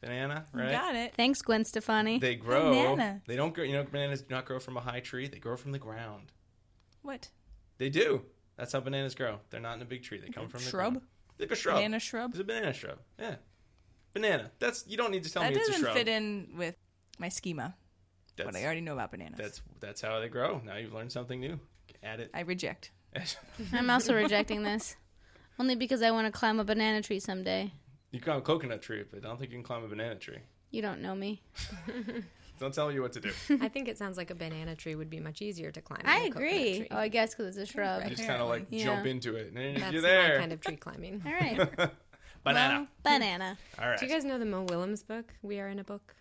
Banana, right? You got it. Thanks, Gwen Stefani. They grow. Banana. They don't grow. Bananas do not grow from a high tree. They grow from the ground. What? They do. That's how bananas grow. They're not in a big tree. They come from the shrub? ground. Like a shrub. Banana shrub? It's a banana shrub. Yeah. Banana. You don't need to tell me it's a shrub. That doesn't fit in with my schema. What I already know about bananas. That's how they grow. Now you've learned something new. Add it. I reject. I'm also rejecting this. Only because I want to climb a banana tree someday. You can climb a coconut tree, but I don't think you can climb a banana tree. You don't know me. Don't tell me what to do. I think it sounds like a banana tree would be much easier to climb. I than a coconut agree. tree. Oh, I guess because it's a shrub. You just kind of like jump into it, and then That's you're my there. kind of tree climbing. All right. Banana. Banana. All right. Do you guys know the Mo Willems book, We Are in a Book?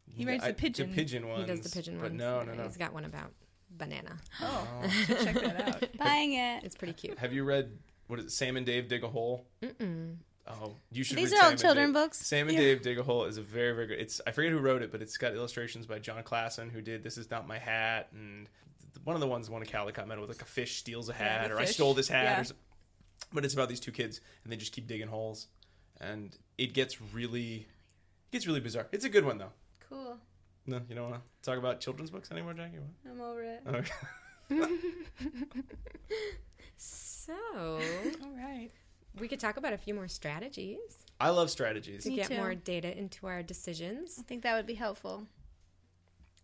He writes the pigeon. The pigeon ones. He does the pigeon but ones. No. He's got one about banana. Oh, should check that out. Buying it. It's pretty cute. Have you read, what is it, Sam and Dave Dig a Hole? Mm-mm. Oh, you should These read are all Sam and children Dave. books. Sam and Dave Dig a Hole is a very, very good. I forget who wrote it, but it's got illustrations by John Klassen, who did This Is Not My Hat, and one of the ones won a Caldecott medal with like a fish steals a hat, or I stole this hat. Yeah. But it's about these two kids, and they just keep digging holes, and it gets really bizarre. It's a good one though. Cool. No, you don't want to talk about children's books anymore, Jackie? What? I'm over it. Okay. So, All right. we could talk about a few more strategies I love strategies. to Me get too. more data into our decisions. I think that would be helpful.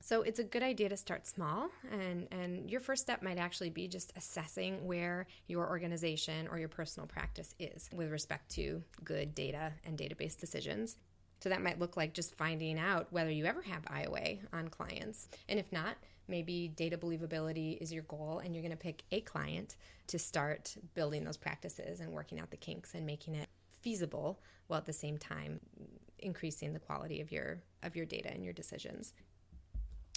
So it's a good idea to start small, and your first step might actually be just assessing where your organization or your personal practice is with respect to good data and database decisions. So that might look like just finding out whether you ever have IOA on clients. And if not, maybe data believability is your goal, and you're going to pick a client to start building those practices and working out the kinks and making it feasible, while at the same time increasing the quality of your data and your decisions.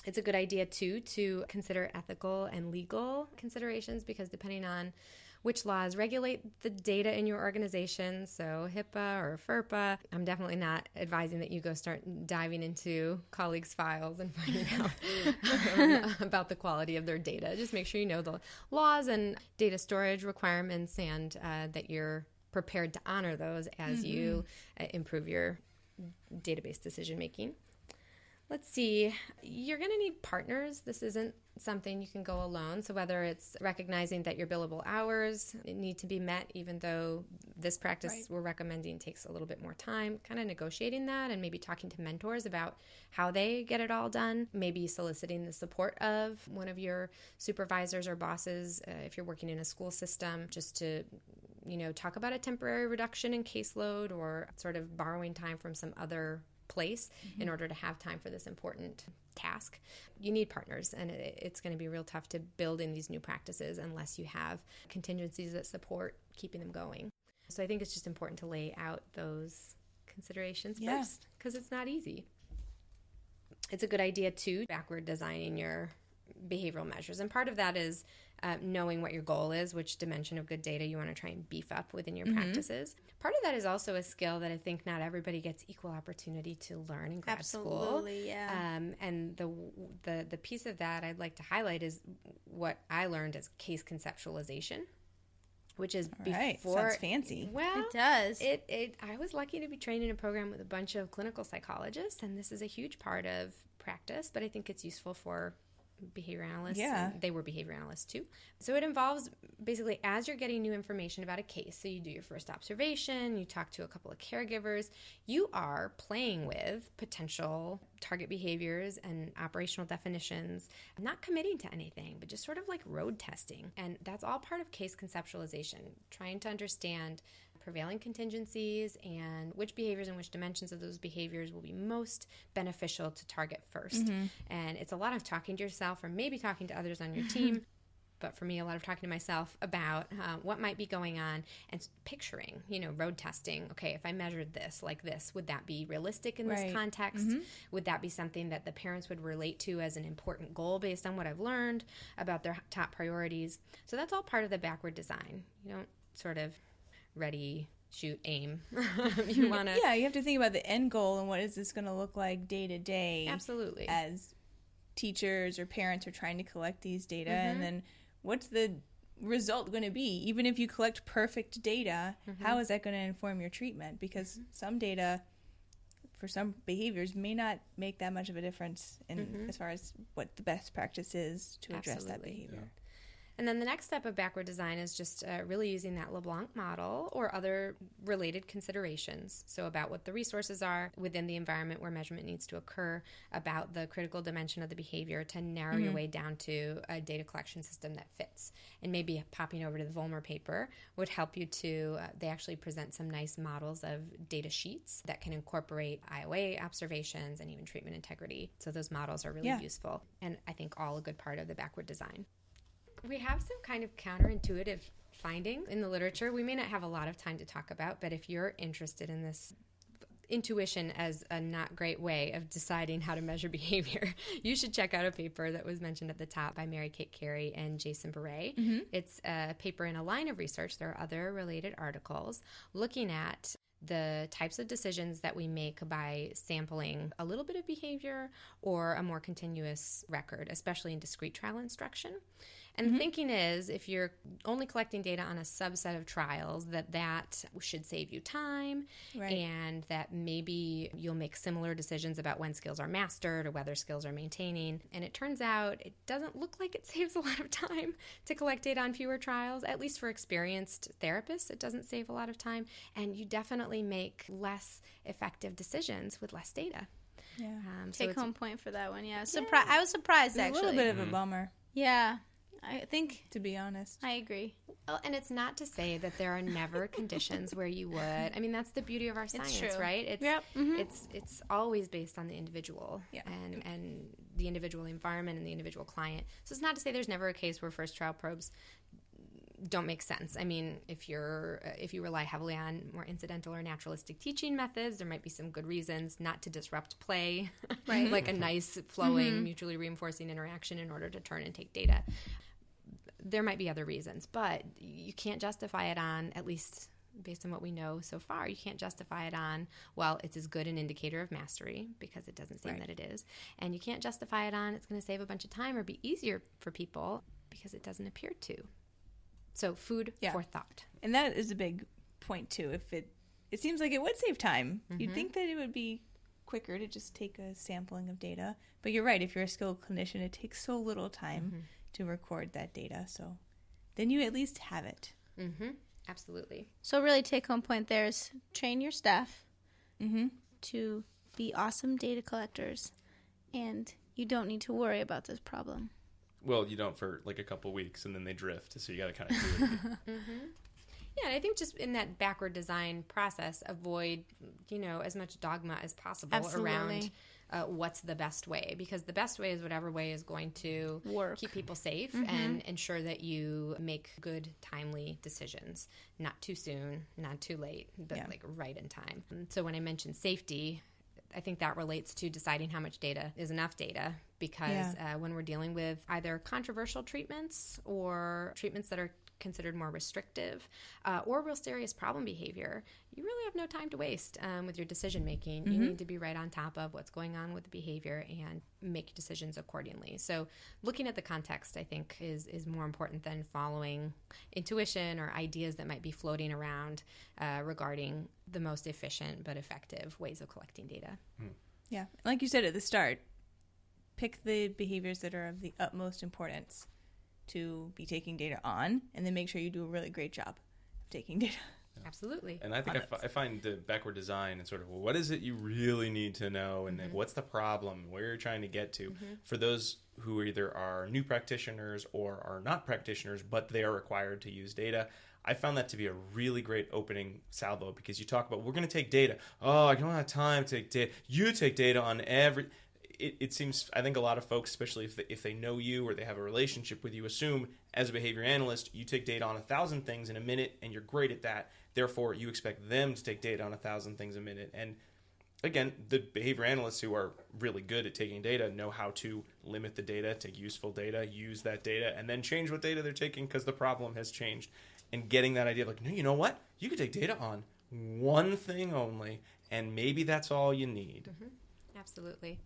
It's a good idea, too, to consider ethical and legal considerations, because depending on which laws regulate the data in your organization, so HIPAA or FERPA, I'm definitely not advising that you go start diving into colleagues' files and finding out about the quality of their data. Just make sure you know the laws and data storage requirements, and that you're prepared to honor those as you improve your database decision making. Let's see, you're going to need partners. This isn't something you can go alone. So whether it's recognizing that your billable hours need to be met, even though this practice we're recommending takes a little bit more time, kind of negotiating that and maybe talking to mentors about how they get it all done, maybe soliciting the support of one of your supervisors or bosses if you're working in a school system, just to talk about a temporary reduction in caseload or sort of borrowing time from some other place in order to have time for this important task. You need partners, and it's going to be real tough to build in these new practices unless you have contingencies that support keeping them going. So I think it's just important to lay out those considerations first, because it's not easy. It's a good idea, too, backward designing your behavioral measures. And part of that is knowing what your goal is, which dimension of good data you want to try and beef up within your practices. Part of that is also a skill that I think not everybody gets equal opportunity to learn in grad school. Absolutely, yeah. And the piece of that I'd like to highlight is what I learned as case conceptualization, which is before. Sounds fancy. Well, It does. I was lucky to be trained in a program with a bunch of clinical psychologists, and this is a huge part of practice, but I think it's useful for behavior analysts. Yeah. They were behavior analysts too. So it involves basically as you're getting new information about a case, so you do your first observation, you talk to a couple of caregivers, you are playing with potential target behaviors and operational definitions, not committing to anything, but just sort of like road testing. And that's all part of case conceptualization, trying to understand prevailing contingencies and which behaviors and which dimensions of those behaviors will be most beneficial to target first. And it's a lot of talking to yourself or maybe talking to others on your team. But for me, a lot of talking to myself about what might be going on and picturing, road testing. Okay, if I measured this like this, would that be realistic in this context? Would that be something that the parents would relate to as an important goal based on what I've learned about their top priorities? So that's all part of the backward design. You don't sort of ready, shoot, aim. You want to... Yeah, you have to think about the end goal and what is this going to look like day to day. Absolutely. As teachers or parents are trying to collect these data, and then what's the result going to be? Even if you collect perfect data, how is that going to inform your treatment? Because some data for some behaviors may not make that much of a difference in as far as what the best practice is to address that behavior. And then the next step of backward design is just really using that LeBlanc model or other related considerations. So about what the resources are within the environment where measurement needs to occur, about the critical dimension of the behavior to narrow your way down to a data collection system that fits. And maybe popping over to the Vollmer paper would help you to, they actually present some nice models of data sheets that can incorporate IOA observations and even treatment integrity. So those models are really useful, and I think all a good part of the backward design. We have some kind of counterintuitive findings in the literature we may not have a lot of time to talk about, but if you're interested in this intuition as a not great way of deciding how to measure behavior, you should check out a paper that was mentioned at the top by Mary Kate Carey and Jason Beret. It's a paper in a line of research. There are other related articles looking at the types of decisions that we make by sampling a little bit of behavior or a more continuous record, especially in discrete trial instruction. And the thinking is, if you're only collecting data on a subset of trials, that should save you time, and that maybe you'll make similar decisions about when skills are mastered or whether skills are maintaining. And it turns out it doesn't look like it saves a lot of time to collect data on fewer trials, at least for experienced therapists. It doesn't save a lot of time, and you definitely make less effective decisions with less data. Yeah. So Take home point for that one. Yeah. I was surprised, actually. A little bit of a bummer. Yeah. I think, to be honest, I agree. Well, and it's not to say that there are never conditions where you would. I mean, that's the beauty of our science, right? It's always based on the individual and the individual environment and the individual client. So it's not to say there's never a case where first trial probes don't make sense. I mean, if you rely heavily on more incidental or naturalistic teaching methods, there might be some good reasons not to disrupt play, right? Like a nice flowing, mutually reinforcing interaction in order to turn and take data. There might be other reasons, but you can't justify it on, at least based on what we know so far, you can't justify it on, well, it's as good an indicator of mastery, because it doesn't seem that it is. And you can't justify it on, it's going to save a bunch of time or be easier for people, because it doesn't appear to. So food for thought. And that is a big point, too. If it seems like it would save time. You'd think that it would be quicker to just take a sampling of data. But you're right. If you're a skilled clinician, it takes so little time to record that data. So then you at least have it. Absolutely. So really take-home point there is train your staff to be awesome data collectors. And you don't need to worry about this problem. Well, you don't for like a couple weeks, and then they drift, so you got to kind of do it again. Yeah, and I think just in that backward design process, avoid, as much dogma as possible around what's the best way, because the best way is whatever way is going to keep people safe and ensure that you make good, timely decisions. Not too soon, not too late, but like right in time. So when I mentioned safety, I think that relates to deciding how much data is enough data, because when we're dealing with either controversial treatments or treatments that are considered more restrictive or real serious problem behavior, you really have no time to waste with your decision making. You need to be right on top of what's going on with the behavior and make decisions accordingly. So looking at the context, I think, is more important than following intuition or ideas that might be floating around regarding the most efficient but effective ways of collecting data. Yeah. Like you said at the start, pick the behaviors that are of the utmost importance to be taking data on, and then make sure you do a really great job of taking data. Absolutely. And I think I find the backward design and sort of, well, what is it you really need to know, and then what's the problem, where you're trying to get to, for those who either are new practitioners or are not practitioners, but they are required to use data. I found that to be a really great opening salvo, because you talk about, we're going to take data. Oh, I don't have time to take data. You take data on every... It seems, I think a lot of folks, especially if they know you or they have a relationship with you, assume as a behavior analyst, you take data on 1,000 things in a minute and you're great at that. Therefore, you expect them to take data on 1,000 things a minute. And again, the behavior analysts who are really good at taking data know how to limit the data, take useful data, use that data, and then change what data they're taking because the problem has changed. And getting that idea of like, no, you know what? You could take data on one thing only, and maybe that's all you need. Absolutely.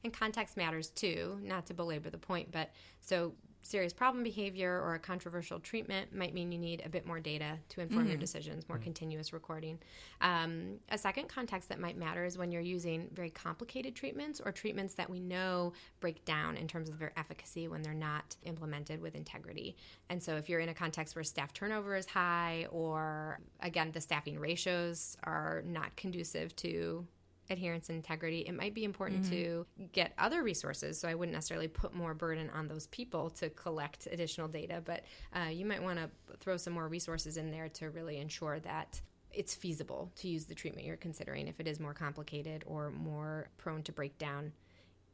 And context matters too, not to belabor the point, but so serious problem behavior or a controversial treatment might mean you need a bit more data to inform your decisions, more continuous recording. A second context that might matter is when you're using very complicated treatments or treatments that we know break down in terms of their efficacy when they're not implemented with integrity. And so if you're in a context where staff turnover is high or, again, the staffing ratios are not conducive to adherence and integrity, it might be important to get other resources. So I wouldn't necessarily put more burden on those people to collect additional data, but you might want to throw some more resources in there to really ensure that it's feasible to use the treatment you're considering if it is more complicated or more prone to break down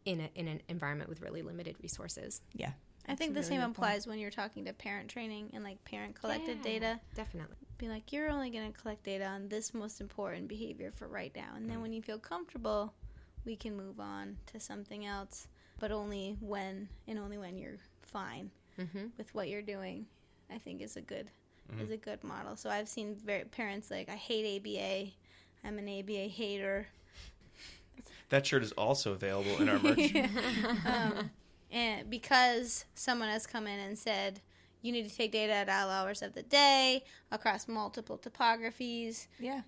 in an environment with really limited resources. Yeah. I think the same applies when you're talking to parent training and like parent collected data. Definitely. Be like, you're only going to collect data on this most important behavior for right now. And then when you feel comfortable, we can move on to something else, but only when you're fine with what you're doing, I think is a good model. So I've seen parents like, I hate ABA. I'm an ABA hater. That shirt is also available in our merch. And because someone has come in and said, you need to take data at all hours of the day across multiple topographies. Yeah.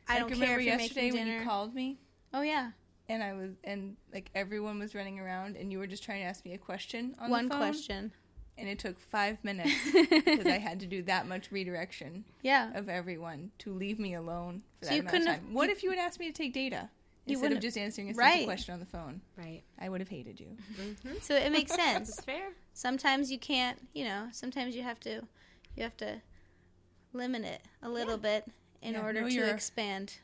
I don't care if you're yesterday making dinner. when you called me. Oh, yeah. And like everyone was running around and you were just trying to ask me a question on One the phone. question. And it took 5 minutes because I had to do that much redirection of everyone to leave me alone for that amount of time. What if you had asked me to take data? Instead of just answering a simple question on the phone. Right. I would have hated you. So it makes sense. It's fair. Sometimes you can't, sometimes you have to limit it a little bit in order to expand.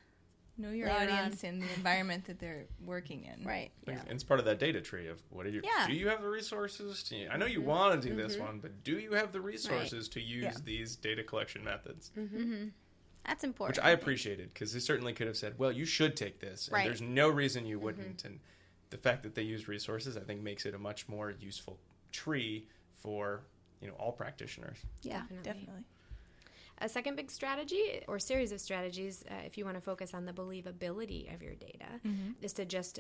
Know your audience and the environment that they're working in. Right. And it's part of that data tree of what are you? Yeah. Do you have the resources? I know you want to do this one, but do you have the resources to use these data collection methods? That's important. Which I appreciated because they certainly could have said, well, you should take this. And there's no reason you wouldn't. And the fact that they use resources, I think, makes it a much more useful tree for, all practitioners. Yeah, definitely. A second big strategy or series of strategies, if you want to focus on the believability of your data, is to just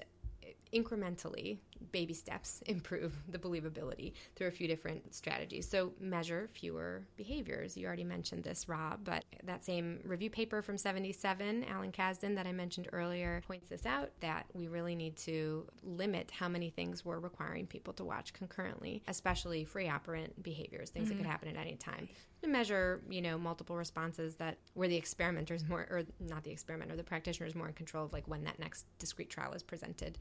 incrementally, baby steps, improve the believability through a few different strategies. So measure fewer behaviors. You already mentioned this, Rob, but that same review paper from 77, Alan Karsten, that I mentioned earlier, points this out, that we really need to limit how many things we're requiring people to watch concurrently, especially free operant behaviors, things that could happen at any time. To measure, multiple responses that where the experimenter's more, or not the experimenter, the practitioner is more in control of like when that next discrete trial is presented.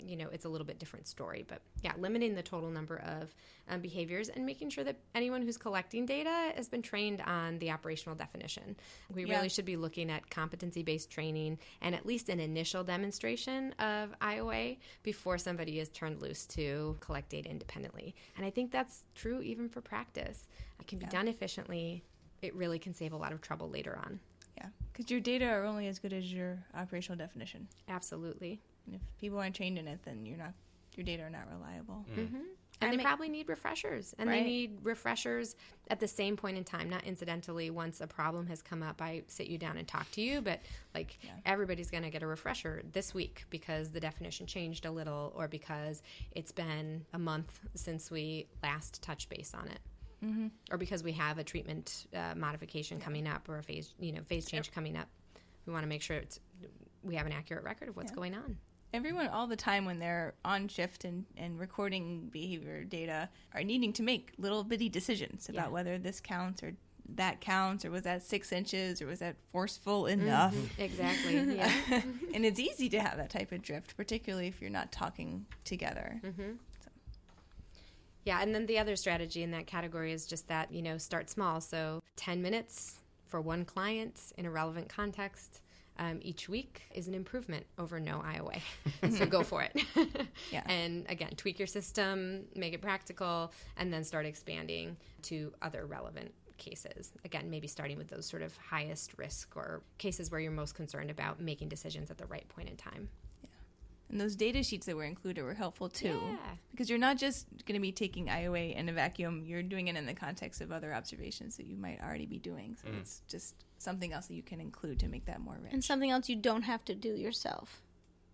It's a little bit different story, but yeah, limiting the total number of behaviors and making sure that anyone who's collecting data has been trained on the operational definition. We really should be looking at competency-based training and at least an initial demonstration of IOA before somebody is turned loose to collect data independently. And I think that's true even for practice. It can be done efficiently. It really can save a lot of trouble later on. Yeah, because your data are only as good as your operational definition. Absolutely. And if people aren't trained in it, then your data are not reliable. And they probably need refreshers. And they need refreshers at the same point in time, not incidentally. Once a problem has come up, I sit you down and talk to you. But everybody's going to get a refresher this week because the definition changed a little or because it's been a month since we last touched base on it. Or because we have a treatment modification coming up or a phase change coming up. We want to make sure we have an accurate record of what's going on. Everyone all the time when they're on shift and recording behavior data are needing to make little bitty decisions about whether this counts or that counts, or was that 6 inches, or was that forceful enough? Exactly, yeah. And it's easy to have that type of drift, particularly if you're not talking together. Yeah, and then the other strategy in that category is just that, start small. So 10 minutes for one client in a relevant context each week is an improvement over no IOA. So go for it. And again, tweak your system, make it practical, and then start expanding to other relevant cases. Again, maybe starting with those sort of highest risk or cases where you're most concerned about making decisions at the right point in time. And those data sheets that were included were helpful too. Because you're not just going to be taking IOA in a vacuum, you're doing it in the context of other observations that you might already be doing. So it's just something else that you can include to make that more rich. And something else you don't have to do yourself,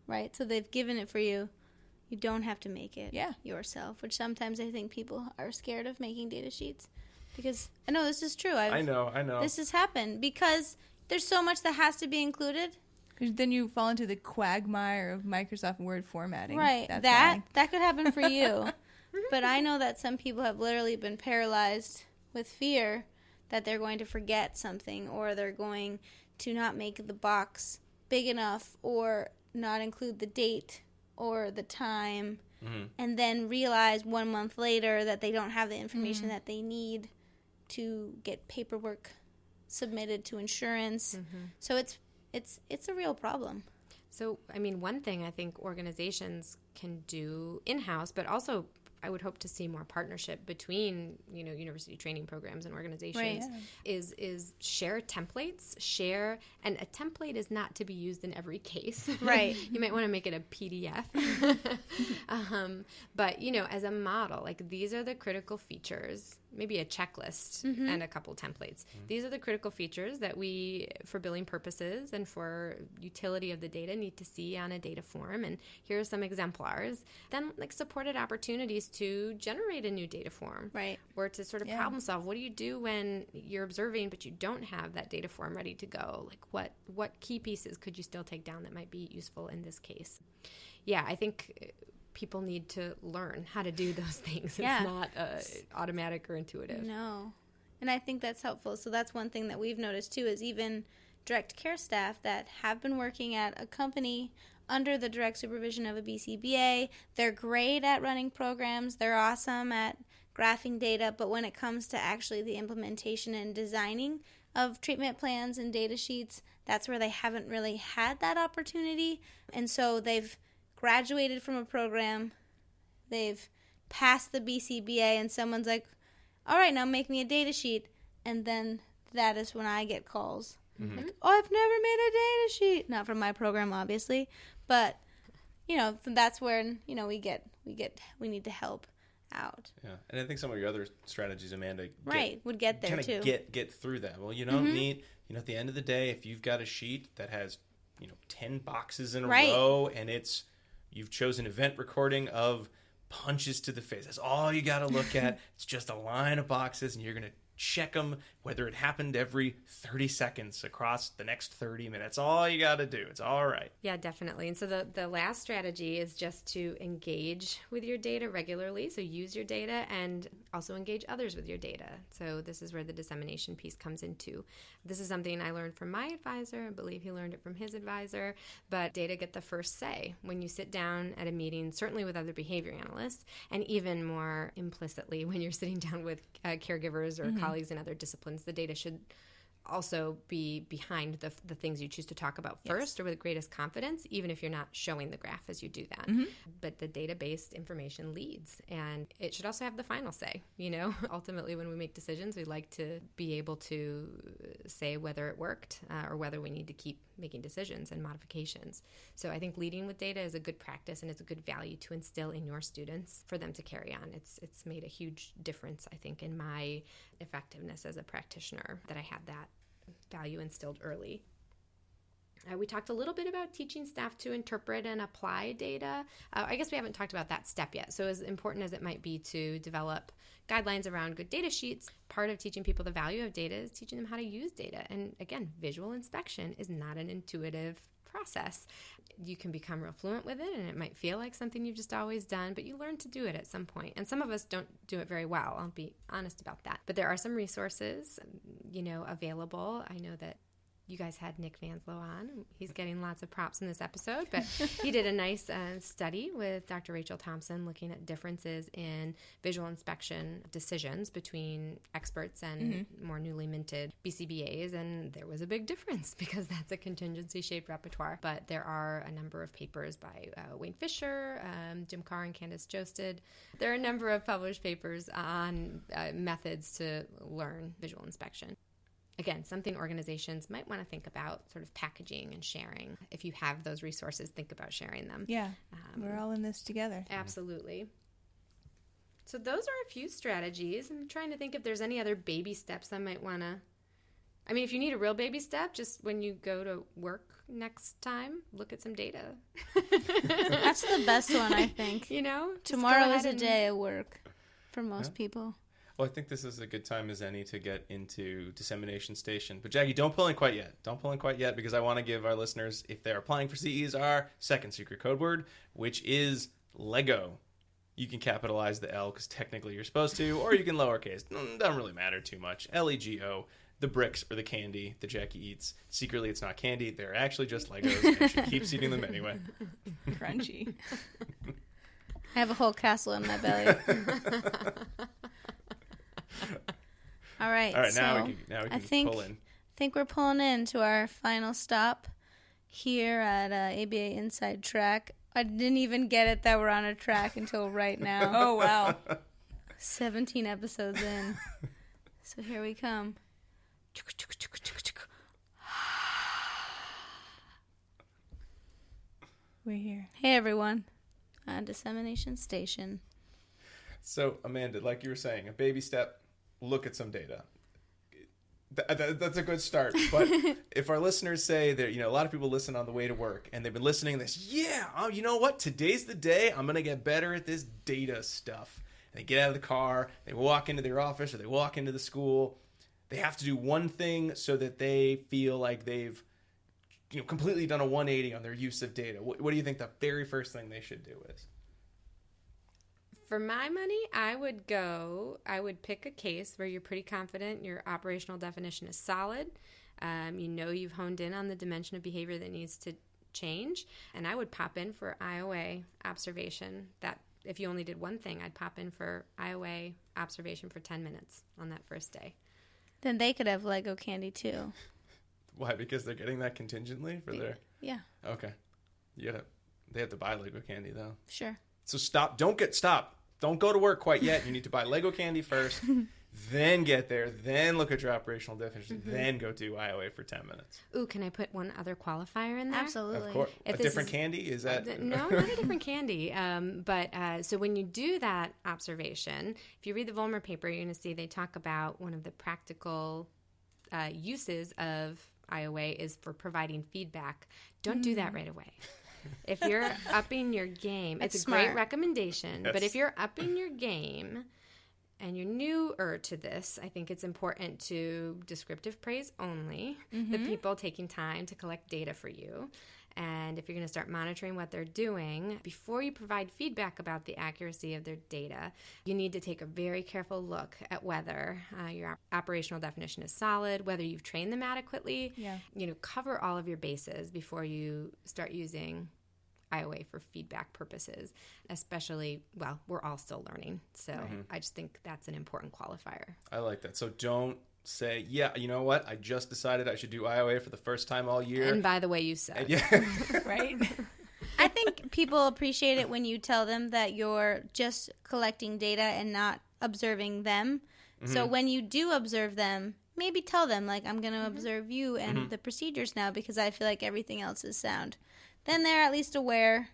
right? So they've given it for you. You don't have to make it Yeah. yourself, which sometimes I think people are scared of making data sheets. Because I know this is true. I know. This has happened because there's so much that has to be included. 'Cause then you fall into the quagmire of Microsoft Word formatting. Right. That's that why. could happen for you. But I know that some people have literally been paralyzed with fear that they're going to forget something, or they're going to not make the box big enough, or not include the date or the time, and then realize 1 month later that they don't have the information that they need to get paperwork submitted to insurance. So it's a real problem. So, I mean, one thing I think organizations can do in-house, but also I would hope to see more partnership between, university training programs and organizations, is share templates, and a template is not to be used in every case. Right. You might want to make it a PDF. But, as a model, like these are the critical features, maybe a checklist and a couple templates. These are the critical features that we, for billing purposes and for utility of the data, need to see on a data form. And here are some exemplars. Then, like, supported opportunities to generate a new data form. Right. Or to sort of problem solve. What do you do when you're observing but you don't have that data form ready to go? Like, what key pieces could you still take down that might be useful in this case? Yeah, I think people need to learn how to do those things. Yeah. It's not automatic or intuitive. No. And I think that's helpful. So that's one thing that we've noticed too, is even direct care staff that have been working at a company under the direct supervision of a BCBA. They're great at running programs. They're awesome at graphing data. But when it comes to actually the implementation and designing of treatment plans and data sheets, that's where they haven't really had that opportunity. And so they've graduated from a program, they've passed the BCBA, and someone's like, all right, now make me a data sheet. And then that is when I get calls. Like, oh, I've never made a data sheet. Not from my program, obviously. But, that's where, we need to help out. Yeah, and I think some of your other strategies, Amanda, would get there too. Get through that. Well, you don't need, at the end of the day, if you've got a sheet that has, 10 boxes in a row, and you've chosen event recording of punches to the face. That's all you got to look at. It's just a line of boxes, and you're going to check them whether it happened every 30 seconds across the next 30 minutes. All you got to do. It's all right. Yeah, definitely. And so the last strategy is just to engage with your data regularly. So use your data and also engage others with your data. So this is where the dissemination piece comes into. This is something I learned from my advisor. I believe he learned it from his advisor. But data get the first say when you sit down at a meeting, certainly with other behavior analysts, and even more implicitly when you're sitting down with caregivers or colleagues in other disciplines. The data should also be behind the things you choose to talk about first or with greatest confidence, even if you're not showing the graph as you do that. But the data-based information leads, and it should also have the final say. Ultimately, when we make decisions, we like to be able to say whether it worked or whether we need to keep making decisions and modifications. So I think leading with data is a good practice, and it's a good value to instill in your students for them to carry on. It's made a huge difference, I think, in my effectiveness as a practitioner, that I had that value instilled early. We talked a little bit about teaching staff to interpret and apply data. I guess we haven't talked about that step yet. So as important as it might be to develop guidelines around good data sheets, part of teaching people the value of data is teaching them how to use data. And again, visual inspection is not an intuitive process. You can become real fluent with it, and it might feel like something you've just always done, but you learn to do it at some point. And some of us don't do it very well. I'll be honest about that. But there are some resources, available. I know that you guys had Nick Vanslow on. He's getting lots of props in this episode, but he did a nice study with Dr. Rachel Thompson looking at differences in visual inspection decisions between experts and more newly minted BCBAs, and there was a big difference because that's a contingency-shaped repertoire. But there are a number of papers by Wayne Fisher, Jim Carr, and Candace Josted. There are a number of published papers on methods to learn visual inspection. Again, something organizations might want to think about, sort of packaging and sharing. If you have those resources, think about sharing them. Yeah, we're all in this together. Absolutely. So those are a few strategies. I'm trying to think if there's any other baby steps I might want to I mean, if you need a real baby step, just when you go to work next time, look at some data. That's the best one, I think. You know? Tomorrow is a day at work for most people. Well, I think this is a good time as any to get into dissemination station. But Jackie, don't pull in quite yet. Don't pull in quite yet, because I want to give our listeners, if they're applying for CEs, our second secret code word, which is Lego. You can capitalize the L because technically you're supposed to, or you can lowercase. Doesn't really matter too much. Lego, the bricks or the candy that Jackie eats. Secretly, it's not candy. They're actually just Legos, and she keeps eating them anyway. Crunchy. I have a whole castle in my belly. All right. Now we can pull in. I think we're pulling in to our final stop here at ABA Inside Track. I didn't even get it that we're on a track until right now. Oh, wow. 17 episodes in. So here we come. We're here. Hey, everyone. Dissemination Station. So, Amanda, like you were saying, a baby step, look at some data. That's a good start. But if our listeners say that, a lot of people listen on the way to work and they've been listening to this, you know what? Today's the day I'm going to get better at this data stuff. And they get out of the car, they walk into their office or they walk into the school. They have to do one thing so that they feel like they've completely done a 180 on their use of data. What do you think the very first thing they should do is? For my money, I would pick a case where you're pretty confident your operational definition is solid. You've honed in on the dimension of behavior that needs to change. And I would pop in for IOA observation. That if you only did one thing, I'd pop in for IOA observation for 10 minutes on that first day. Then they could have Lego candy too. Why? Because they're getting that contingently for their... Yeah. Okay. They have to buy Lego candy, though. Sure. So stop. Don't go to work quite yet. You need to buy Lego candy first, then get there, then look at your operational definition, then go do IOA for 10 minutes. Ooh, can I put one other qualifier in there? Absolutely. Of course. A different candy? Is that... No, not a different candy. So when you do that observation, if you read the Vollmer paper, you're going to see they talk about one of the practical uses of IOA is for providing feedback. Don't do that right away. If you're upping your game, it's a great recommendation. Yes. But if you're upping your game and you're newer to this, I think it's important to descriptive praise only the people taking time to collect data for you. And if you're going to start monitoring what they're doing, before you provide feedback about the accuracy of their data, you need to take a very careful look at whether your operational definition is solid, whether you've trained them adequately. Yeah. Cover all of your bases before you start using IOA for feedback purposes, especially, we're all still learning. So I just think that's an important qualifier. I like that. So don't say, you know what? I just decided I should do IOA for the first time all year. And by the way, you said. Right? I think people appreciate it when you tell them that you're just collecting data and not observing them. So when you do observe them, maybe tell them, I'm going to observe you and the procedures now because I feel like everything else is sound. Then they're at least aware.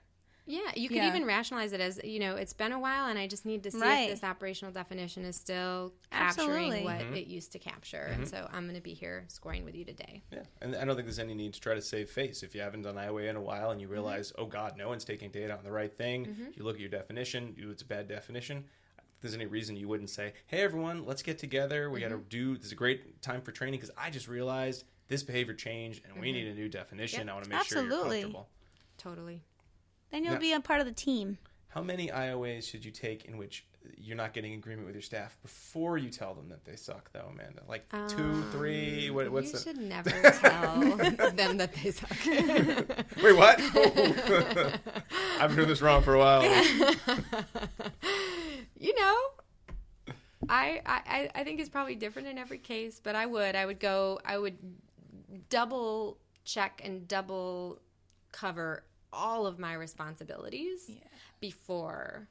Yeah, you could even rationalize it as, it's been a while and I just need to see if this operational definition is still capturing what it used to capture. And so I'm going to be here scoring with you today. Yeah, and I don't think there's any need to try to save face. If you haven't done IOA in a while and you realize, oh God, no one's taking data on the right thing, you look at your definition, it's a bad definition. If there's any reason you wouldn't say, hey everyone, let's get together. We got to this is a great time for training because I just realized this behavior changed and we need a new definition. I want to make sure you're comfortable. Totally. Then you'll be a part of the team. How many IOAs should you take in which you're not getting agreement with your staff before you tell them that they suck, though, Amanda? 2, 3? What's you should never tell them that they suck. Wait, what? Oh. I've been doing this wrong for a while. I think it's probably different in every case, but I would double check and double cover all of my responsibilities before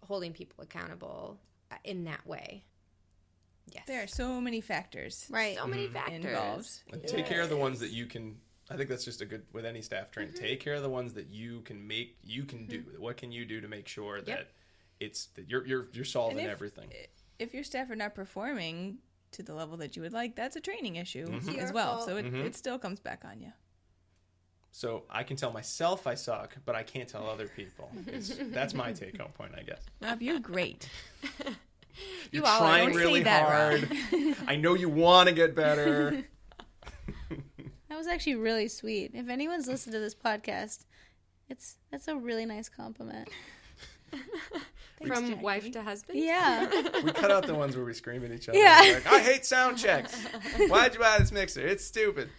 holding people accountable in that way. Yes. There are so many factors. Right. So many factors involved. Take care of the ones that you can. I think that's just a good, with any staff training, take care of the ones that you can do. What can you do to make sure that it's that you're solving everything? If your staff are not performing to the level that you would like, that's a training issue It's as your well. fault. So it still comes back on you. So I can tell myself I suck, but I can't tell other people. That's my take-home point, I guess. Rob, you're great. You're all are. trying Don't really say that, hard. I know you want to get better. That was actually really sweet. If anyone's listened to this podcast, that's a really nice compliment. Thanks, From Jackie. wife to husband? Yeah. We cut out the ones where we scream at each other. Yeah. Like, I hate sound checks. Why'd you buy this mixer? It's stupid.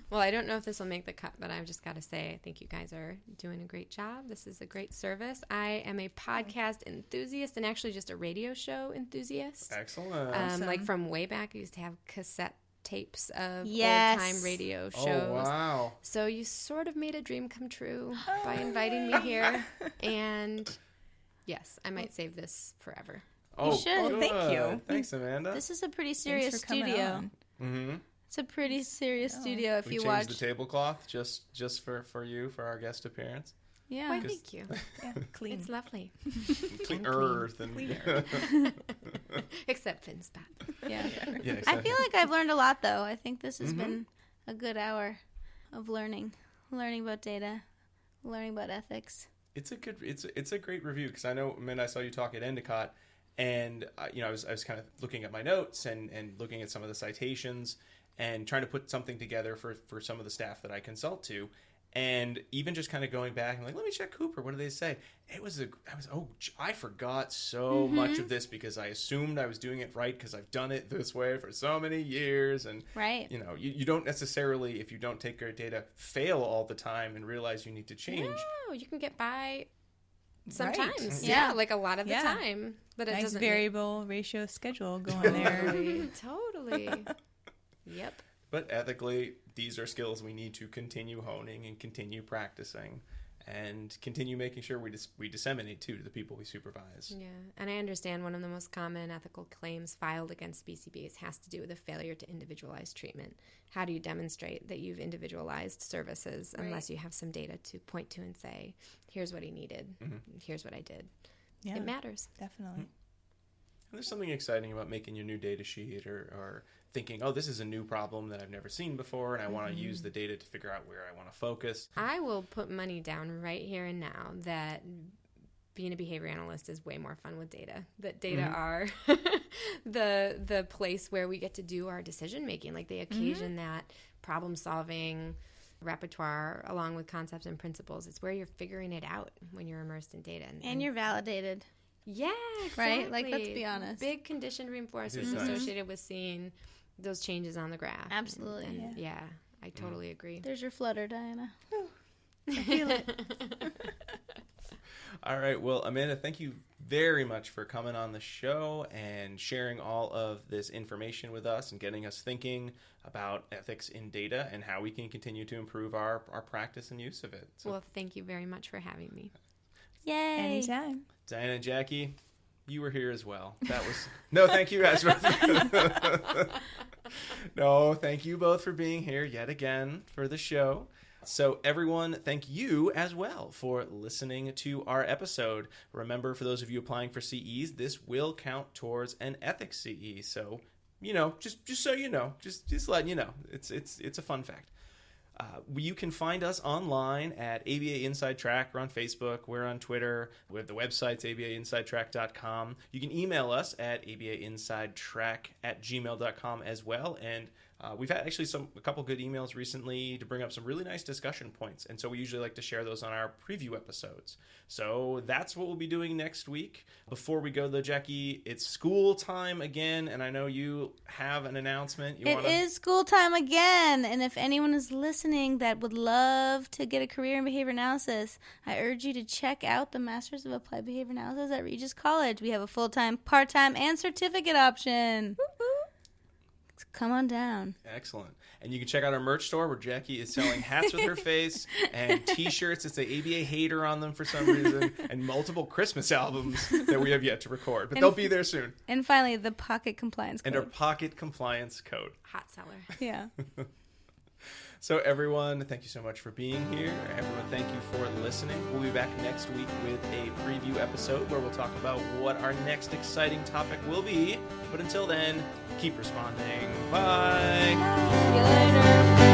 Well, I don't know if this will make the cut, but I've just got to say, I think you guys are doing a great job. This is a great service. I am a podcast enthusiast and actually just a radio show enthusiast. Excellent. Like from way back, I used to have cassette tapes of Yes. old-time radio shows. Oh, wow. So you sort of made a dream come true by inviting me here. And yes, I might save this forever. Oh, should. good. Thank you. Thanks, Amanda. This is a pretty Thanks serious for coming studio. on. Mm-hmm. It's a pretty serious studio if We you changed watch. the tablecloth just for you, for our guest appearance. Yeah. Why, thank you. Yeah, clean. It's lovely. Clean clean. earth and Cleaner. Except Finn's spot. Yeah. yeah, I exactly. feel like I've learned a lot, though. I think this has been a good hour of learning about data, learning about ethics. It's a great review because I know, Amanda, I saw you talk at Endicott, and I was kind of looking at my notes and looking at some of the citations and trying to put something together for some of the staff that I consult to, and even just kind of going back and like, let me check Cooper. What do they say? I forgot so much of this because I assumed I was doing it right because I've done it this way for so many years, and Right. you don't necessarily, if you don't take great data, fail all the time and realize you need to change. No, you can get by sometimes. Right. Yeah, Yeah. like a lot of the Yeah. time. But it Nice doesn't variable ratio schedule going there. Totally. Yep. But ethically, these are skills we need to continue honing and continue practicing and continue making sure we disseminate too to the people we supervise. Yeah, and I understand one of the most common ethical claims filed against BCBs has to do with a failure to individualize treatment. How do you demonstrate that you've individualized services unless you have some data to point to and say, here's what he needed, here's what I did? Yeah, It matters. definitely. And there's something exciting about making your new data sheet or thinking, oh, this is a new problem that I've never seen before, and I want to use the data to figure out where I want to focus. I will put money down right here and now that being a behavior analyst is way more fun with data. That data are the place where we get to do our decision making. Like they occasion that problem solving repertoire along with concepts and principles. It's where you're figuring it out when you're immersed in data. And you're validated. Yeah, Right? exactly. Like, let's be honest. Big conditioned reinforcement It is nice. associated with seeing those changes on the graph. Absolutely. And yeah, I totally agree. There's your flutter, Diana. All right. Well, Amanda, thank you very much for coming on the show and sharing all of this information with us and getting us thinking about ethics in data and how we can continue to improve our practice and use of it. So, Well, thank you very much for having me. Yay. Anytime. Diana and Jackie, you were here as well. That was no, thank you guys. No, thank you both for being here yet again for the show. So everyone, thank you as well for listening to our episode. Remember, for those of you applying for CEs, this will count towards an ethics CE. So, just so you know, just letting you know, it's a fun fact. You can find us online at ABA Inside Track. We're on Facebook. We're on Twitter. We have the website's abainsidetrack.com. You can email us at abainsidetrack@gmail.com as well. And we've had actually a couple good emails recently to bring up some really nice discussion points. And so we usually like to share those on our preview episodes. So that's what we'll be doing next week. Before we go, though, Jackie, it's school time again. And I know you have an announcement. It is school time again, and if anyone is listening that would love to get a career in behavior analysis, I urge you to check out the Masters of Applied Behavior Analysis at Regis College. We have a full-time, part-time, and certificate option. So come on down. Excellent. And you can check out our merch store where Jackie is selling hats with her face and T-shirts that say ABA hater on them for some reason, and multiple Christmas albums that we have yet to record. But they'll be there soon. And finally, the pocket compliance code. And our pocket compliance code. Hot seller. Yeah. So everyone, thank you so much for being here. Everyone, thank you for listening. We'll be back next week with a preview episode where we'll talk about what our next exciting topic will be. But until then, keep responding. Bye. See you later.